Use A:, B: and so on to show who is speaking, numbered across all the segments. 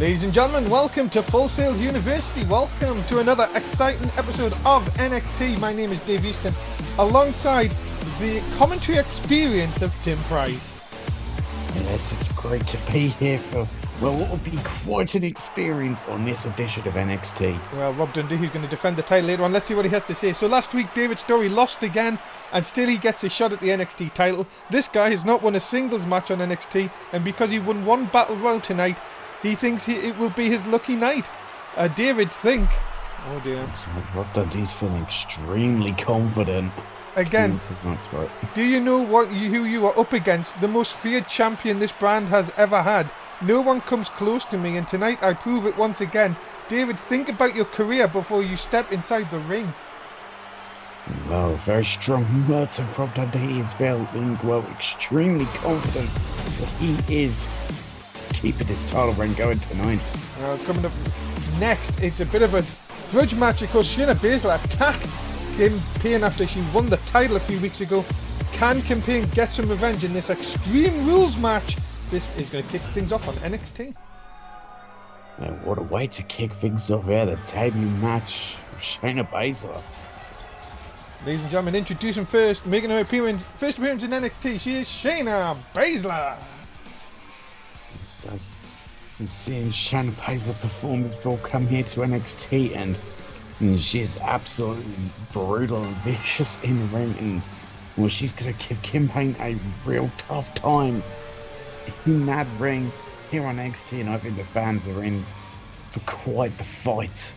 A: Ladies and gentlemen, welcome to Full Sail University. Welcome to another exciting episode of NXT. My name is Dave Easton, alongside the commentary experience of Tim Price.
B: Yes, it's great to be here for, well, what will be quite an experience on this edition of NXT.
A: Well, Rob Dundee, who's going to defend the title later on. Let's see what he has to say. So last week, David Story lost again, and still he gets a shot at the NXT title. This guy has not won a singles match on NXT, and because he won one Battle Royal tonight, he thinks it will be his lucky night. David, think. Oh dear.
B: So Rob Dundee's feeling extremely confident.
A: Again, do you know who you are up against? The most feared champion this brand has ever had. No one comes close to me, and tonight I prove it once again. David, think about your career before you step inside the ring.
B: Well, very strong words of Rob Dundee. He is feeling, well, extremely confident that he is keeping his title reign going tonight.
A: Coming up next, it's a bit of a grudge match. Of course, Shayna Baszler attacked Kim Payne after she won the title a few weeks ago. Can Kim Payne get some revenge in this Extreme Rules match? This is going to kick things off on NXT.
B: Now, what a way to kick things off here. The debut match of Shayna Baszler.
A: Ladies and gentlemen, introducing first, making her first appearance in NXT, she is Shayna Baszler.
B: So, seeing Shayna Baszler perform before coming here to NXT, and she's absolutely brutal and vicious in the ring, and well, she's going to give Kim Payne a real tough time in that ring here on NXT, and I think the fans are in for quite the fight.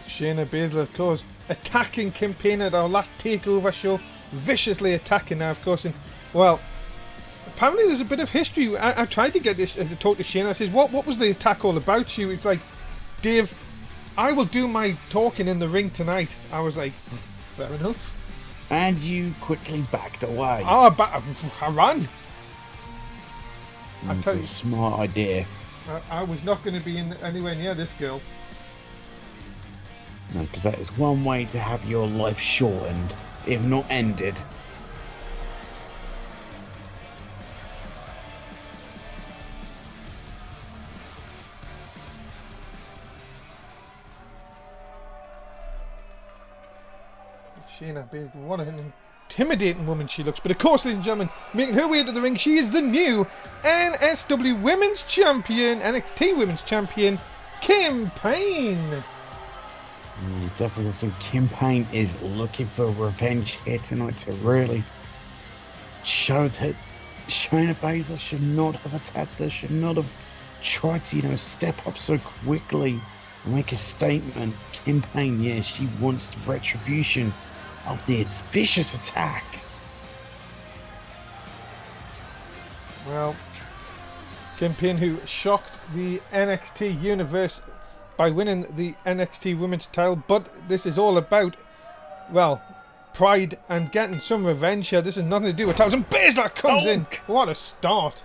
A: Shayna Baszler, of course, attacking Kim Payne at our last takeover show, viciously attacking her, of course, and well, apparently there's a bit of history. I tried to get this to talk to Shayna. I says, what was the attack all about? She was like, Dave, I will do my talking in the ring tonight. I was like, fair enough.
B: And you quickly backed away.
A: Oh, I ran.
B: It's a smart idea.
A: I was not going to be anywhere near this girl.
B: No, because that is one way to have your life shortened, if not ended.
A: Shayna Baszler, what an intimidating woman she looks. But of course, ladies and gentlemen, making her way to the ring, she is the new NSW Women's Champion, NXT Women's Champion, Kim Payne.
B: You definitely think Kim Payne is looking for revenge here tonight to really show that Shayna Baszler should not have attacked her, should not have tried to, step up so quickly and make a statement. Kim Payne, yeah, she wants retribution after its vicious attack.
A: Well, Kim Payne, who shocked the NXT universe by winning the NXT Women's title, but this is all about, well, pride and getting some revenge here. This has nothing to do with titles, and Baszler comes in. What a start.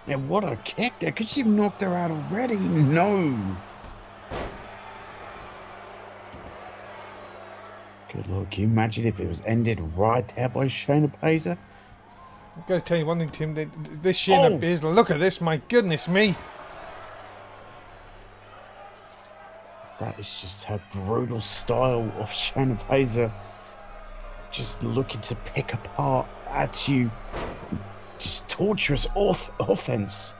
B: Yeah, what a kick there. Could she have knocked her out already? No. Good Lord, can you imagine if it was ended right there by Shayna Baszler?
A: I've got to tell you one thing, Tim. This Shayna Baszler, look at this, my goodness me.
B: That is just her brutal style of Shayna Baszler. Just looking to pick apart at you. Just torturous offense.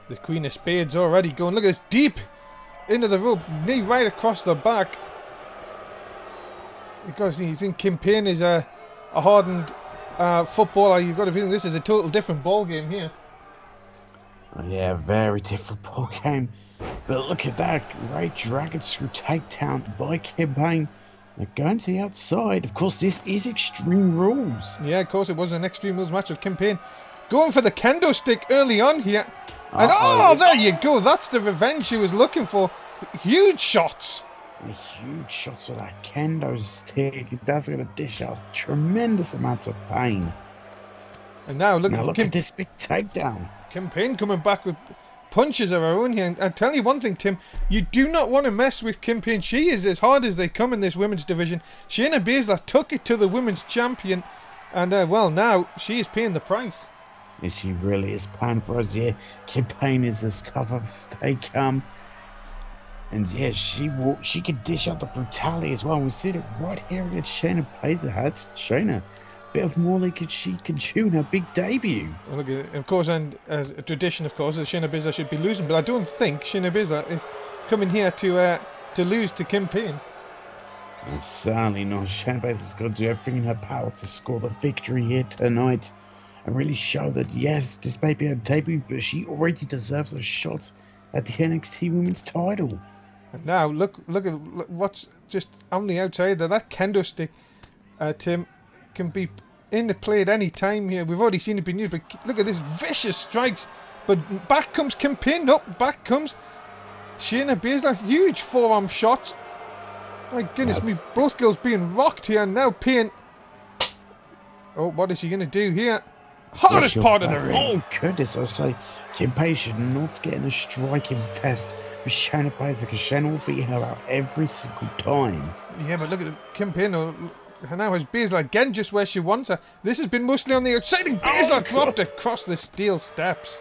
A: The Queen of Spades already going. Look at this, deep into the rope, knee right across the back. You've got to see, you think Kim Payne is a hardened footballer. You've got to feel this is a total different ball game here.
B: Oh, yeah, very different ball game. But look at that great dragon screw takedown by Kim Payne. They're going to the outside. Of course, this is Extreme Rules.
A: Yeah, of course, it was an Extreme Rules match of Kim Payne going for the kendo stick early on here. And there you go. That's the revenge she was looking for. Huge shots.
B: Huge shots with that kendo stick. That's going to dish out tremendous amounts of pain.
A: And now look
B: at this big takedown.
A: Kim Payne coming back with punches of her own here. And I'll tell you one thing, Tim, you do not want to mess with Kim Payne. She is as hard as they come in this women's division. Shayna Baszler took it to the women's champion, and well, now she is paying the price.
B: And she really is paying for us. Yeah, Kim Payne is as tough as they come. And yeah, she can dish out the brutality as well. And we see it right here against Shayna Baszler. Has Shayna a bit of more than she can chew in her big debut.
A: Well, look, of course, and as a tradition, of course, is Shayna Baszler should be losing, but I don't think Shayna Baszler is coming here to lose to Kim Payne.
B: And certainly not. Shayna Baszler's got to do everything in her power to score the victory here tonight. And really show that, yes, this may be her debut, but she already deserves a shot at the NXT Women's title.
A: And now, look at what's just on the outside there. That kendo stick, Tim, can be in the play at any time here. We've already seen it being used, but look at this vicious strikes. But back comes Kim Payne. Nope, back comes Shayna Baszler. Huge forearm shots. My goodness me, both girls being rocked here. Now Payne. Oh, what is she going to do here? Hardest part of the ring.
B: Oh, goodness, I say, Kim Payne should not get in a striking fest with Shayna Baszler, because Shayna will beat her out every single time.
A: Yeah, but look at Kim Payne. Now has Baszler again just where she wants her. This has been mostly on the outside, and Baszler dropped across the steel steps.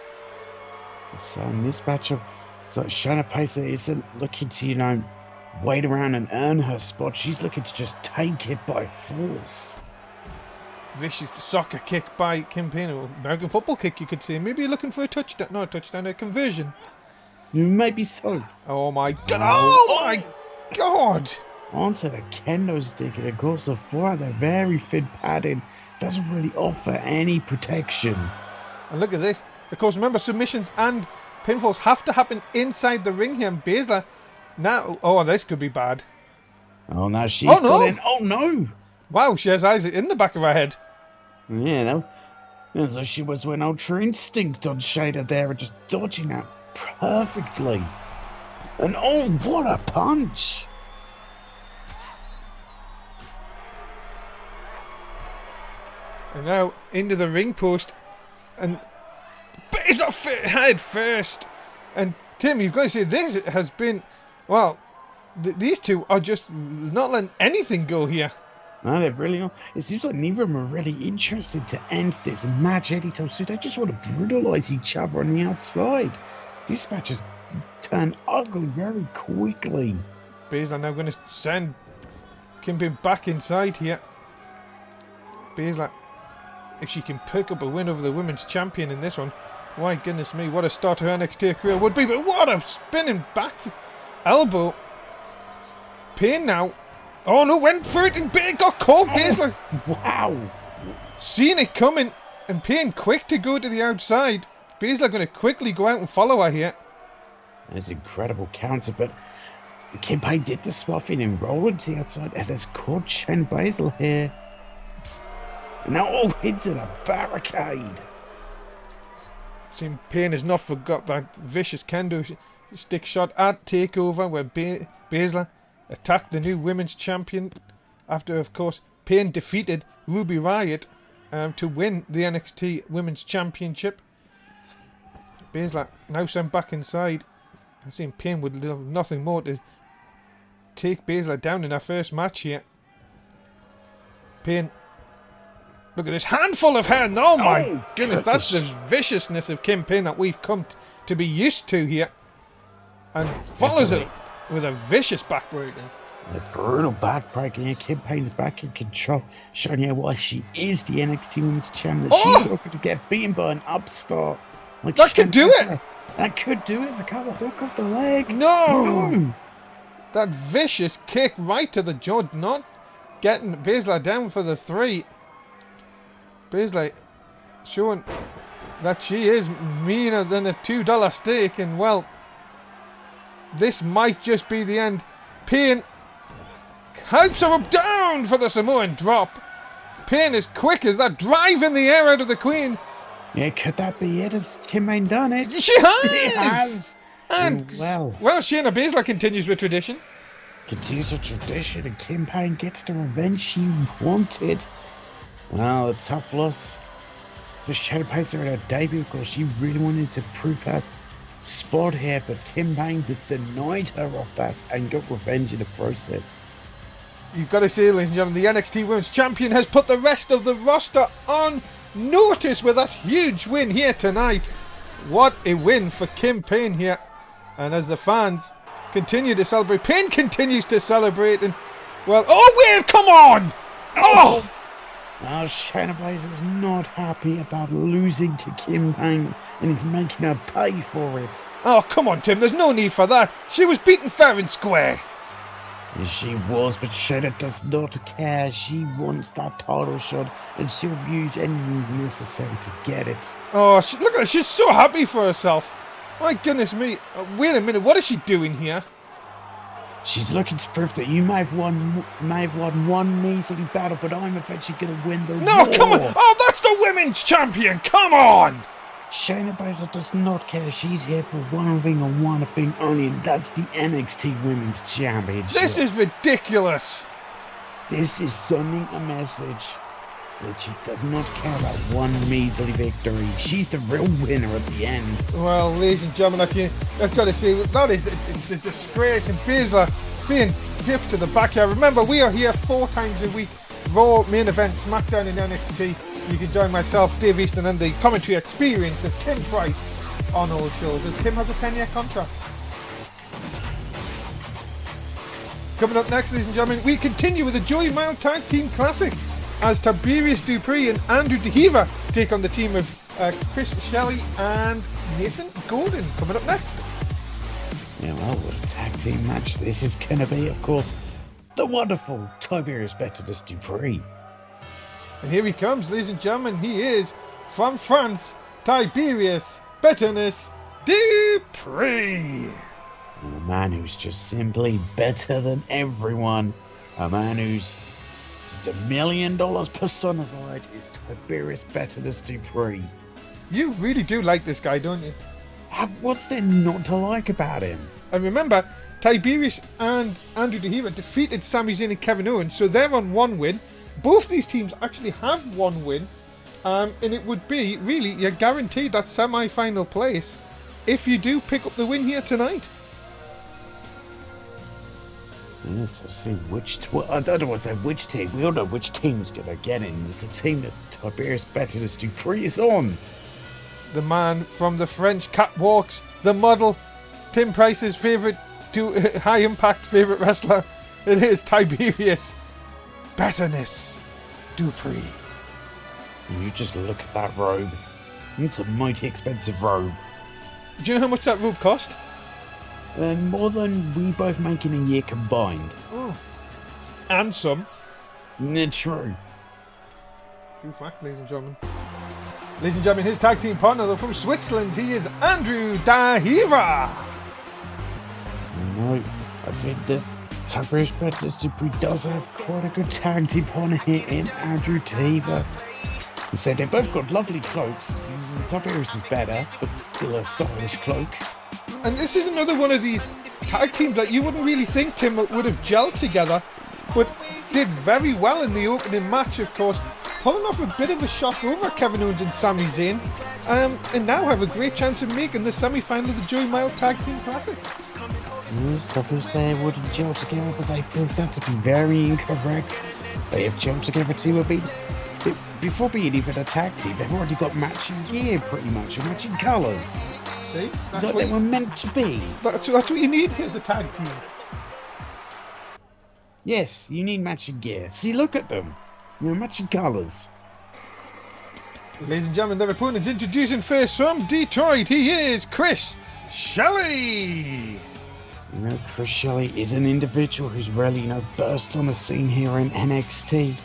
B: So in this matchup, Shayna Baszler isn't looking to, wait around and earn her spot. She's looking to just take it by force.
A: Vicious soccer kick by Kim Payne, or American football kick, you could say. Maybe you're looking for a touchdown. Not a touchdown, a conversion.
B: Maybe so.
A: Oh my god! Oh my god!
B: Onto the kendo stick, and of course the forearm, the very thin padding, doesn't really offer any protection.
A: And look at this. Of course, remember, submissions and pinfalls have to happen inside the ring here. And Baszler now. Oh, this could be bad.
B: Oh, now she's got in. Oh no!
A: Wow, she has eyes in the back of her head.
B: Yeah, so she was with Ultra Instinct on Shayna there and just dodging that perfectly. And oh, what a punch!
A: And now into the ring post, and Baszler head first. And Tim, you've got to say this has been, well, these two are just not letting anything go here.
B: No, they really are. It seems like neither of them are really interested to end this match anytime soon. They just want to brutalise each other on the outside. This match has turned ugly very quickly.
A: Baszler now going to send Kim Payne back inside here. Baszler, if she can pick up a win over the women's champion in this one, my goodness me, what a start to her NXT career would be. But what a spinning back elbow. Payne now. Oh no, went for it and got caught. Baszler.
B: Wow.
A: Seen it coming, and Payne quick to go to the outside. Baszler going to quickly go out and follow her here.
B: That's an incredible counter, but Kim Payne did the swapping and roll into the outside and has caught Shayna Baszler here. Now all into the barricade.
A: Seeing Payne has not forgot that vicious kendo stick shot at TakeOver where Baszler attacked the new women's champion after, of course, Payne defeated Ruby Riott to win the NXT Women's Championship. Baszler now sent back inside. I seen Payne would love nothing more to take Baszler down in her first match here. Payne, look at this handful of hand. Oh my goodness, that's the viciousness of Kim Payne that we've come to be used to here. And follows it with a vicious backbreaker.
B: A brutal backbreaker here. Kim Payne's back in control, showing you why she is the NXT Women's Champion. She's looking to get beaten by an upstart. Like
A: that could do it.
B: That could do it. It's a couple hook off the leg.
A: No! That vicious kick right to the jaw, not getting Baszler down for the 3. Baszler showing that she is meaner than a $2 steak, and well, this might just be the end. Payne hypes her up down for the Samoan drop. Payne is quick as that, driving the air out of the Queen.
B: Yeah, could that be it? Has Kim Payne done it?
A: She has!
B: She has!
A: And, well, Shayna Baszler continues with tradition.
B: Continues with tradition, and Kim Payne gets the revenge she wanted. Well, a tough loss for Shayna Baszler in her debut, because she really wanted to prove her spot here, but Kim Payne has denied her of that and got revenge in the process.
A: You've got to say, ladies and gentlemen, the NXT Women's Champion has put the rest of the roster on notice with that huge win here tonight. What a win for Kim Payne here. And as the fans continue to celebrate, Payne continues to celebrate. And, well, oh, wait, come on! Oh!
B: Now, Shayna Baszler was not happy about losing to Kim Payne and is making her pay for it.
A: Oh, come on, Tim. There's no need for that. She was beaten fair and square.
B: Yes, she was, but Shayna does not care. She wants that title shot and she'll use any means necessary to get it.
A: Oh, look at her. She's so happy for herself. My goodness me. Wait a minute. What is she doing here?
B: She's looking to prove that you may have won one measly battle, but I'm eventually going to win the war.
A: Come on! Oh, that's the women's champion! Come on!
B: Shayna Baszler does not care. She's here for one thing and one thing only, and that's the NXT Women's Championship.
A: This is ridiculous.
B: This is sending a message that she does not care about one measly victory. She's the real winner at the end.
A: Well, ladies and gentlemen, I've got to say, that is it's a disgrace. And Baszler being dipped to the backyard. Remember, we are here 4 times a week. Raw, main event, SmackDown and NXT. You can join myself, Dave Easton, and the commentary experience of Tim Price on all shows, as Tim has a 10-year contract. Coming up next, ladies and gentlemen, we continue with the Joey Mile Tag Team Classic as Tiberius Dupree and Andrew DeHeva take on the team of Chris Shelley and Nathan Golden. Coming up next.
B: Yeah, well, what a tag team match this is going to be, of course. The wonderful Tiberius Dupree.
A: And here he comes, ladies and gentlemen. He is from France, Tiberius Dupree.
B: A man who's just simply better than everyone. A man who's just $1 million personified is Tiberius Dupree.
A: You really do like this guy, don't you?
B: What's there not to like about him?
A: And remember, Tiberius and Andrew DeHeva defeated Sami Zayn and Kevin Owens, so they're on 1 win. Both these teams actually have 1 win, and it would be, really, you're guaranteed that semi-final place if you do pick up the win here tonight.
B: Yes, I'll see I don't want to say which team. We all know which team's going to get in. It's a team that Tiberius Dupree is on.
A: The man from the French catwalks, the model, Tim Price's favourite, high-impact favourite wrestler. It is Tiberius Dupree.
B: You just look at that robe. It's a mighty expensive robe.
A: Do you know how much that robe cost?
B: More than we both make in a year combined.
A: Oh. And some.
B: True.
A: True fact, ladies and gentlemen. Ladies and gentlemen, his tag team partner, though, from Switzerland, he is Andrew DeHeva.
B: No, I think that Tiberius Dupree does have quite a good tag team partner here in Andrew DeHeva. So they both got lovely cloaks. Tiberius is better, but still a stylish cloak.
A: And this is another one of these tag teams that you wouldn't really think, Tim, would have gelled together, but did very well in the opening match, of course, pulling off a bit of a shock over Kevin Owens and Sami Zayn, and now have a great chance of making the semi-final of the Joey Mile Tag Team Classic.
B: Some people say it wouldn't gel together, but they proved that to be very incorrect. They have gelled together too. Before being even a tag team, they've already got matching gear, pretty much, and matching colours.
A: See?
B: That's what they were meant to be.
A: That's what you need as a tag team.
B: Yes, you need matching gear. See, look at them. Matching colours.
A: Ladies and gentlemen, their opponents introducing first from Detroit. He is Chris Shelley.
B: Chris Shelley is an individual who's really, burst on the scene here in NXT.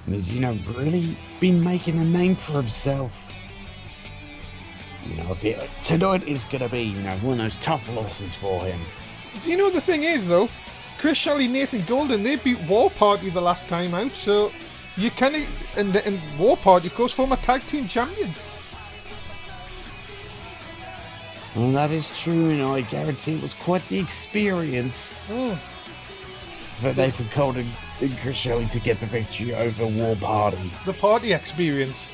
B: And he's, really been making a name for himself. Tonight is going to be, one of those tough losses for him.
A: The thing is, though, Chris Shelley, Nathan Golden, they beat War Party the last time out, so you can, and War Party, of course, former tag team champions.
B: Well, that is true, and I guarantee it was quite the experience for Nathan Golden and Chris Shelley to get the victory over War Party.
A: The party experience.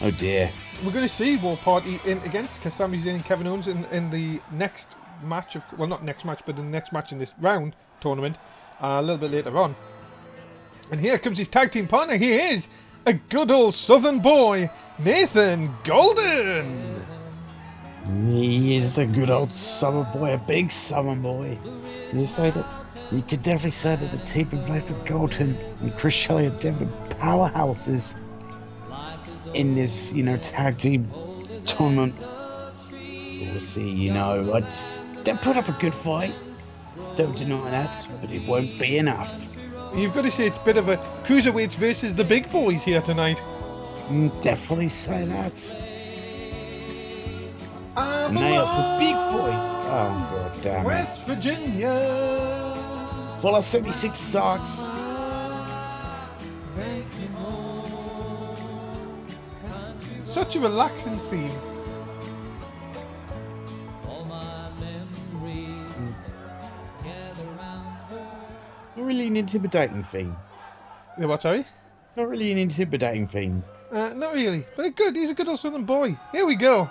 B: Oh dear.
A: We're going to see War Party against Sami Zayn and Kevin Owens in the next match not next match, but in the next match in this round tournament, a little bit later on. And here comes his tag team partner. He is a good old Southern boy, Nathan Golden.
B: He is a good old summer boy, a big summer boy. You could definitely say that the team and play for Golden and Chris Shelley are definitely powerhouses in this, tag team tournament. We'll see, they'll put up a good fight. Don't deny that, but it won't be enough.
A: You've got to say it's a bit of a cruiserweights versus the big boys here tonight.
B: Definitely say that.
A: I'm
B: And they are some big boys. Oh, god damn it.
A: West Virginia.
B: Full of 76 socks.
A: Such a relaxing theme.
B: Not really an intimidating theme.
A: Yeah, what, sorry?
B: Not really an intimidating theme.
A: Not really, but good. He's a good old Southern boy. Here we go.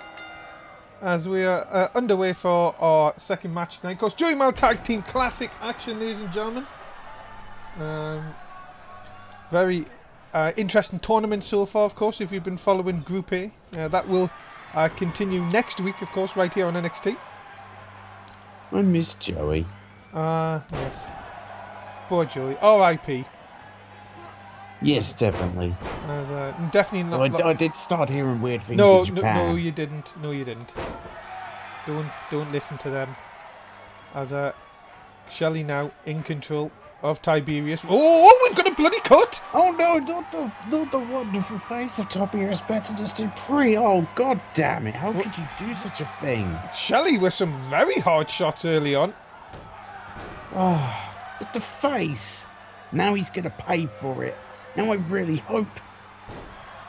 A: As we are underway for our second match tonight. Of course, Joey Mal Tag Team Classic action, ladies and gentlemen. Very interesting tournament so far, of course, if you've been following Group A. That will continue next week, of course, right here on NXT.
B: I miss Joey.
A: Yes. Poor Joey. R.I.P.
B: Yes, definitely.
A: As, definitely not.
B: I did start hearing weird things in Japan.
A: No, you didn't. No, you didn't. Don't listen to them. As Shelley now in control of Tiberius. Oh, we've got a bloody cut!
B: Oh no, not the wonderful face of Tiberius better just in pre. Oh god damn it! How could you do such a thing?
A: Shelley with some very hard shots early on.
B: Oh, but the face. Now he's gonna pay for it. Now I really hope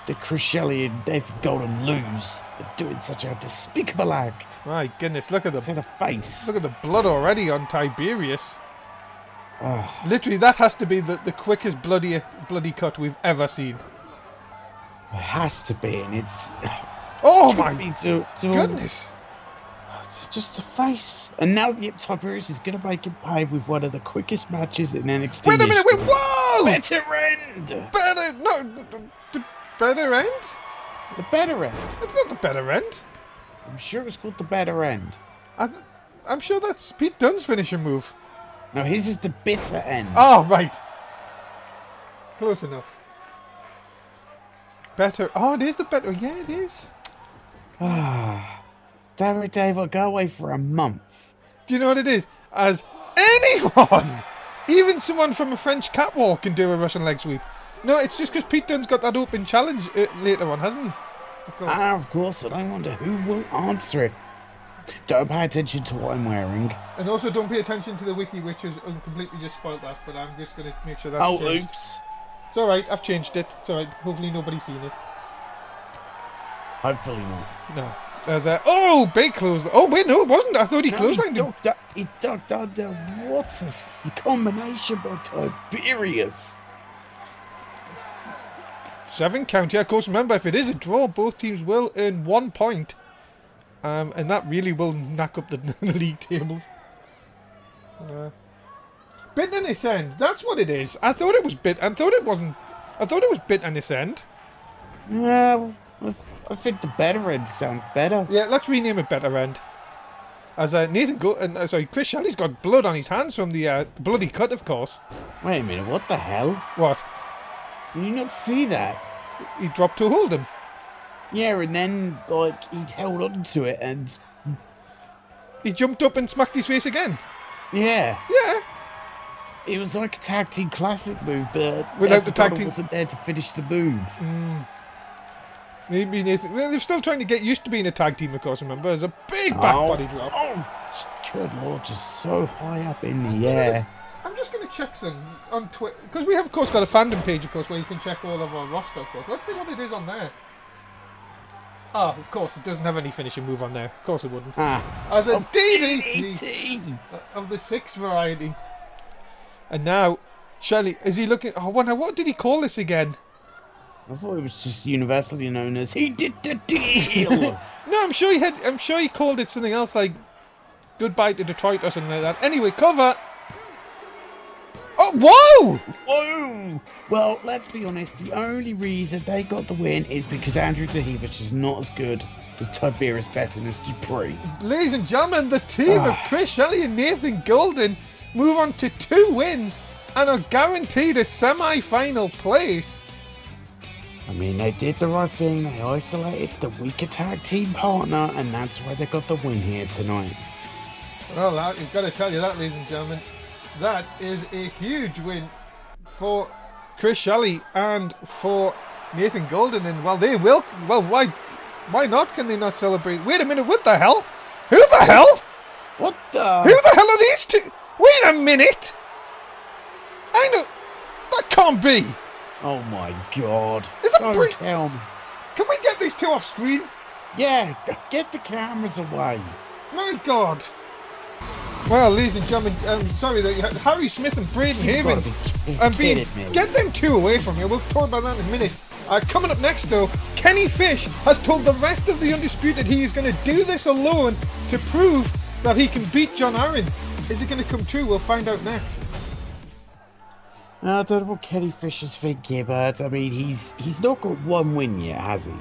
B: that Chris Shelley and David Golden lose for doing such a despicable act.
A: My goodness, look at
B: To the face.
A: Look at the blood already on Tiberius.
B: Oh,
A: Literally, that has to be the quickest bloody cut we've ever seen.
B: it has to be, and it's
A: Oh
B: took
A: my
B: me to
A: goodness.
B: just the face. And now Tiberius is gonna make him pay with one of the quickest matches in NXT.
A: Wait a minute,
B: history.
A: whoa!
B: Better end.
A: The better end?
B: The better end.
A: It's not the better end.
B: I'm sure it's called the better end.
A: I'm sure that's Pete Dunne's finishing move.
B: No, his is the bitter end.
A: Oh, right. Close enough. Better. Oh, it is the better. Yeah, it is.
B: Damn it, Dave, I'll go away for a month.
A: Do you know what it is? As anyone, even someone from a French catwalk can do a Russian leg sweep. No, it's just because Pete Dunne's got that open challenge later on, hasn't he? Of course.
B: Of course, and I wonder who will answer it. Don't pay attention to what I'm wearing.
A: And also don't pay attention to the wiki, which has completely just spoiled that, but I'm just going to make sure that's
B: Oh,
A: changed.
B: oops.
A: It's alright, I've changed it. It's alright, hopefully nobody's seen it.
B: Hopefully not.
A: No. There's a... Oh, big close... Oh, wait, no, it wasn't. I thought he closed
B: He
A: like
B: ducked under. What's a combination by Tiberius?
A: 7 count. Yeah, of course, remember, if it is a draw, both teams will earn 1 point. And that really will knock up the league tables. Bit in this end. That's what it is. I thought it was bit. I thought it wasn't. I thought it was bit in this end.
B: Well, I think the better end sounds better.
A: Yeah, let's rename it better end. As Chris Shelley's got blood on his hands from the bloody cut, of course.
B: Wait a minute, what the hell?
A: What?
B: Did you not see that?
A: He dropped to hold him.
B: Yeah, and then, like, he held on to it and...
A: He jumped up and smacked his face again.
B: Yeah.
A: Yeah.
B: It was like a tag team classic move, but
A: Without the tag team...
B: wasn't there to finish the move.
A: Maybe Nathan... Well, they're still trying to get used to being a tag team, of course, remember. There's a big back body drop.
B: Oh, good lord, just so high up in the air.
A: I'm just going to check some on Twitter. Because we have, of course, got a fandom page, of course, where you can check all of our roster, of course. Let's see what it is on there. Ah, of course, it doesn't have any finishing move on there. Of course it wouldn't. As a DDT of the 6 variety. And now, Shelley, is he looking... Oh, I wonder, what did he call this again?
B: I thought it was just universally known as "He did the deal."
A: No, I'm sure he called it something else, like Goodbye to Detroit or something like that. Anyway, cover. Oh, whoa!
B: Whoa! Well, let's be honest, the only reason they got the win is because Andrew Tahevich is not as good as Tiberius Bettinus Dupree.
A: Ladies and gentlemen, the team of Chris Shelley and Nathan Golden move on to 2 wins and are guaranteed a semi-final place.
B: I mean, they did the right thing. They isolated the weaker tag team partner, and that's why they got the win here tonight.
A: Well, I've got to tell you that, ladies and gentlemen, that is a huge win for Chris Shelley and for Nathan Golden. And well, they will. Well, why not? Can they not celebrate? Wait a minute, what the hell? Who the hell?
B: What the?
A: Who the hell are these two? Wait a minute! I know. That can't be.
B: Oh my god.
A: Don't
B: tell me.
A: Can we get these two off screen?
B: Yeah, get the cameras away.
A: My god. Well, ladies and gentlemen, sorry that you had Harry Smith and Braden Havens. Get them 2 away from here. We'll talk about that in a minute. Coming up next, though, Kenny Fish has told the rest of the Undisputed he is going to do this alone to prove that he can beat John Aaron. Is it going to come true? We'll find out next.
B: I don't know what Kenny Fish is thinking, but I mean, he's not got 1 win yet, has he?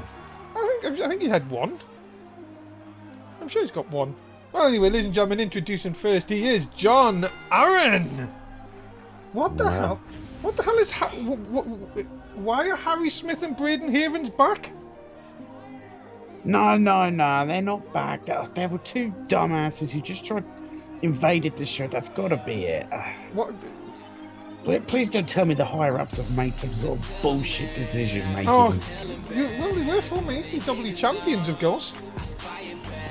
A: I think he had 1. I'm sure he's got 1. Well, anyway, ladies and gentlemen, introducing first, he is John Aaron. What the hell? What the hell is... why are Harry Smith and Braden Havens back?
B: No, they're not back. There were 2 dumbasses who just invaded the show. That's got to be it.
A: What?
B: Please don't tell me the higher-ups have made some sort of bullshit decision-making.
A: Oh, well, they were former ECW champions, of course.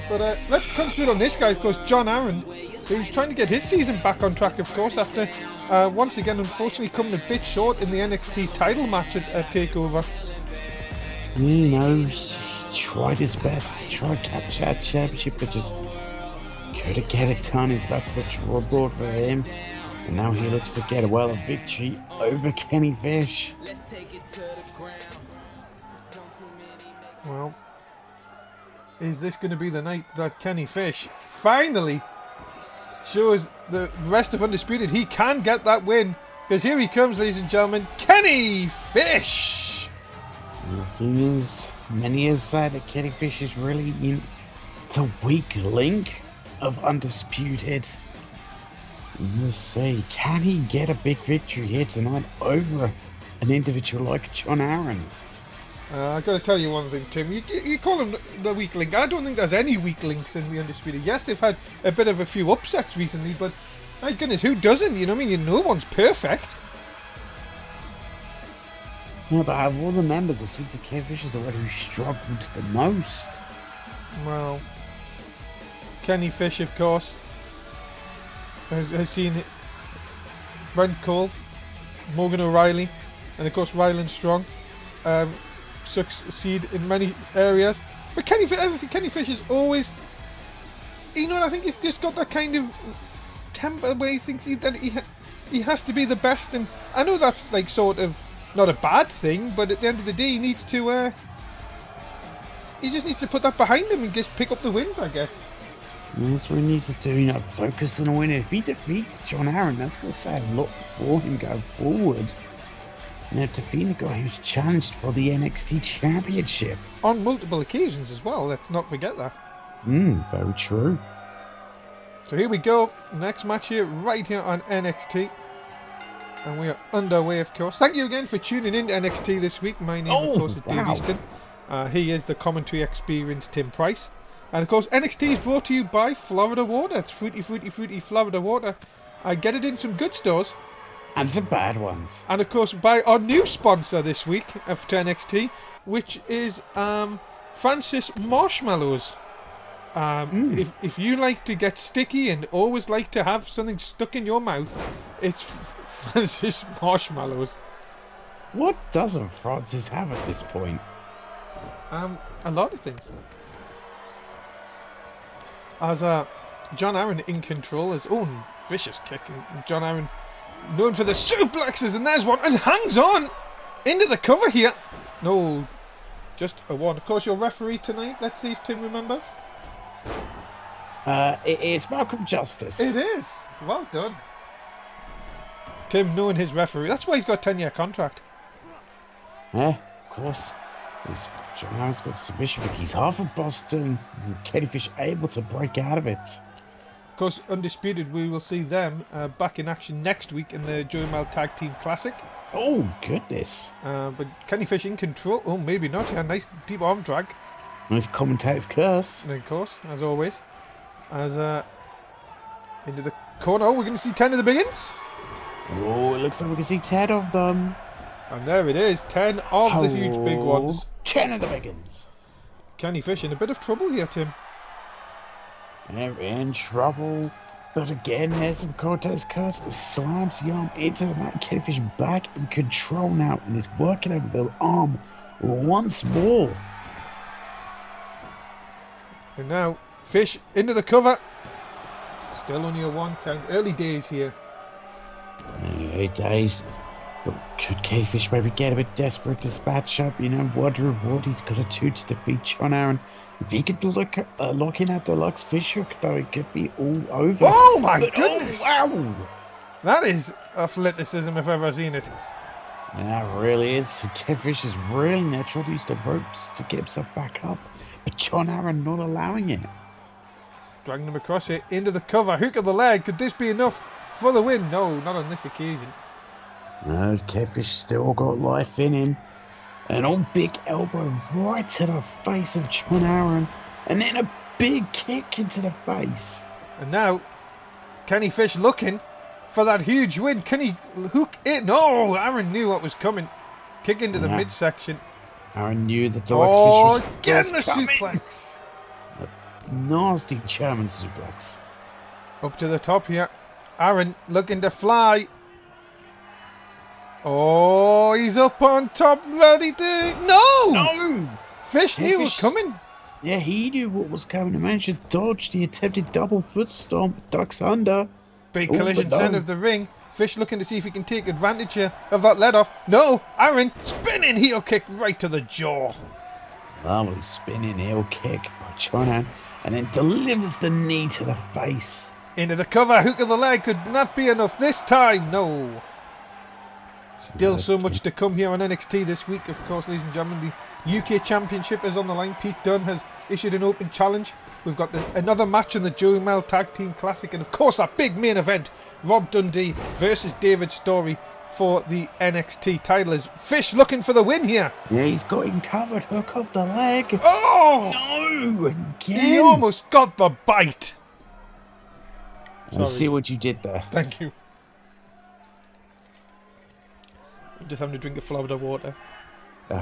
A: But let's concentrate on this guy, of course, John Aaron, who's trying to get his season back on track, of course, after once again, unfortunately, coming a bit short in the NXT title match at TakeOver.
B: You know, he tried his best to try to capture that championship, but just couldn't get it done. He's back to the drawing board for him. And now he looks to get a victory over Kenny Fish.
A: Well, is this going to be the night that Kenny Fish finally shows the rest of Undisputed he can get that win? Because here he comes, ladies and gentlemen, Kenny Fish!
B: And the thing is, many have said that Kenny Fish is really the weak link of Undisputed. Let's see, can he get a big victory here tonight over an individual like John Aaron?
A: I've got to tell you one thing, Tim. You call him the weak link. I don't think there's any weak links in the Undisputed. Yes, they've had a bit of a few upsets recently, but my goodness, who doesn't? You know what I mean? No one's perfect.
B: Yeah, but out of all the members, it seems that Kenny Fish is the one who struggled the most.
A: Well, Kenny Fish, of course, has seen Brent Cole, Morgan O'Reilly, and of course Ryland Strong succeed in many areas. But Kenny Fish is always, you know what, I think he's just got that kind of temper where he thinks that he has to be the best. And I know that's like sort of not a bad thing, but at the end of the day, he needs to he just needs to put that behind him and just pick up the wins, I guess.
B: That's what he needs to do, focus on a win. If he defeats John Aaron, that's going to say a lot for him going forward. Defeating a guy who's challenged for the NXT Championship.
A: On multiple occasions as well, let's not forget that.
B: Very true.
A: So here we go, next match here, right here on NXT. And we are underway, of course. Thank you again for tuning in to NXT this week. My name, of course, is Dave Easton. He is the commentary experience, Tim Price. And of course, NXT is brought to you by Florida Water. It's fruity, fruity, fruity Florida Water. I get it in some good stores.
B: And some bad ones.
A: And of course, by our new sponsor this week of NXT, which is Francis Marshmallows. If you like to get sticky and always like to have something stuck in your mouth, it's Francis Marshmallows.
B: What doesn't Francis have at this point?
A: A lot of things. As John Aaron in control, as vicious kick, and John Aaron known for the suplexes, and there's one, and hangs on into the cover here. No, just a one. Of course, your referee tonight. Let's see if Tim remembers.
B: It is Malcolm Justice.
A: It is. Well done. Tim, knowing his referee, that's why he's got a 10-year contract.
B: Yeah, of course. John Aaron's got submission. He's half of Boston. And Katie Fish able to break out of it.
A: Of course, Undisputed, we will see them back in action next week in the Joey Mel Tag Team Classic.
B: Oh, goodness.
A: But Kenny Fish in control. Oh, maybe not. Yeah, nice deep arm drag.
B: Nice commentator's curse.
A: And of course, as always, as into the corner. Oh, we're going to see 10 of the biggins.
B: Oh, it looks like we can see 10 of them.
A: And there it is, 10 of the huge big ones.
B: 10 of the biggins.
A: Kenny Fish in a bit of trouble here, Tim.
B: They're in trouble. But again, there's some Cortez curse. Slams the arm into the mat. Kenny Fish back in control now. And is working over the arm once more.
A: And now, Fish into the cover. Still only a 1 count. Early days here.
B: Early days. But could Kenny Fish maybe get a bit desperate to dispatch up? You know, what reward he's got a 2 to defeat John Aaron. If he could look in at Deluxe Fish Hook, though, it could be all over.
A: Oh my goodness!
B: Oh, wow!
A: That is athleticism if I've ever seen it.
B: Yeah, it really is. Kenny Fish is really natural to use the ropes to get himself back up. But John Aaron not allowing it.
A: Dragging him across here into the cover. Hook of the leg. Could this be enough for the win? No, not on this occasion.
B: No, Kenny Fish still got life in him. An old big elbow right to the face of John Aaron. And then a big kick into the face.
A: And now, Kenny Fish looking for that huge win. Can he hook it? No, Aaron knew what was coming. Kick into the midsection.
B: Aaron knew that Deluxe Fish was
A: getting the
B: coming.
A: suplex.
B: A nasty German suplex.
A: Up to the top here. Aaron looking to fly. Oh, he's up on top, ready to... No! Fish knew it was coming.
B: Yeah, he knew what was coming. The manager dodged the attempted double foot stomp, ducks under.
A: Big collision center of the ring. Fish looking to see if he can take advantage here of that let off. No, Aaron spinning heel kick right to the jaw.
B: Lovely spinning heel kick by John Aaron, and then delivers the knee to the face.
A: Into the cover, hook of the leg. Could not be enough this time. No. Still so much to come here on NXT this week. Of course, ladies and gentlemen, the UK Championship is on the line. Pete Dunne has issued an open challenge. We've got another match in the Joey Mel Tag Team Classic. And of course, that big main event, Rob Dundee versus David Story for the NXT title. Is Fish looking for the win here?
B: Yeah, he's got him covered. Hook off the leg.
A: Oh!
B: No! Again.
A: He almost got the bite.
B: I see what you did there.
A: Thank you. I'm just having to drink a Florida water.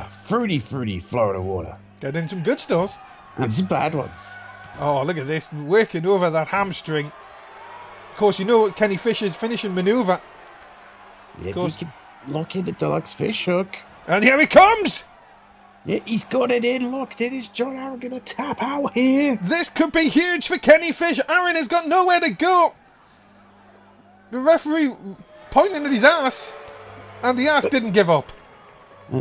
B: Fruity Florida water.
A: Get in some good stuff.
B: And some bad ones.
A: Oh, look at this. Working over that hamstring. Of course, you know what Kenny Fish's finishing maneuver.
B: Yeah, if he can lock in the Deluxe Fish Hook.
A: And here he comes!
B: Yeah, he's got it in, locked in. Is John Aaron going to tap out here?
A: This could be huge for Kenny Fish. Aaron has got nowhere to go. The referee pointing at his ass. And the ass didn't give up.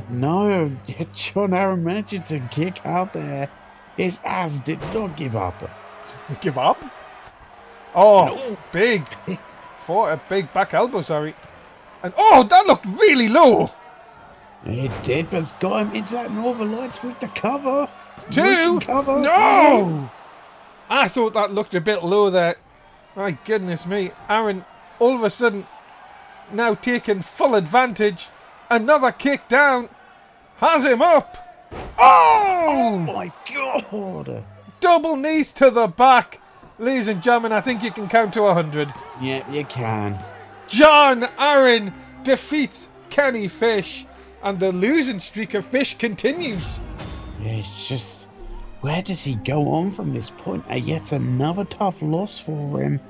B: No, John Aaron managed to kick out there. His ass did not give up.
A: Give up? Oh,
B: No.
A: big. For a big back elbow, sorry. And oh, that looked really low.
B: It did, but it's got him into that Northern Lights with the cover.
A: Two?
B: Cover.
A: No! I thought that looked a bit low there. My goodness me. Aaron, all of a sudden, now taking full advantage. Another kick down. Has him up. Oh!
B: My God.
A: Double knees to the back. Ladies and gentlemen, I think you can count to 100.
B: Yeah, you can.
A: John Aaron defeats Kenny Fish. And the losing streak of Fish continues.
B: Yeah, it's just... Where does he go on from this point? Yet another tough loss for him.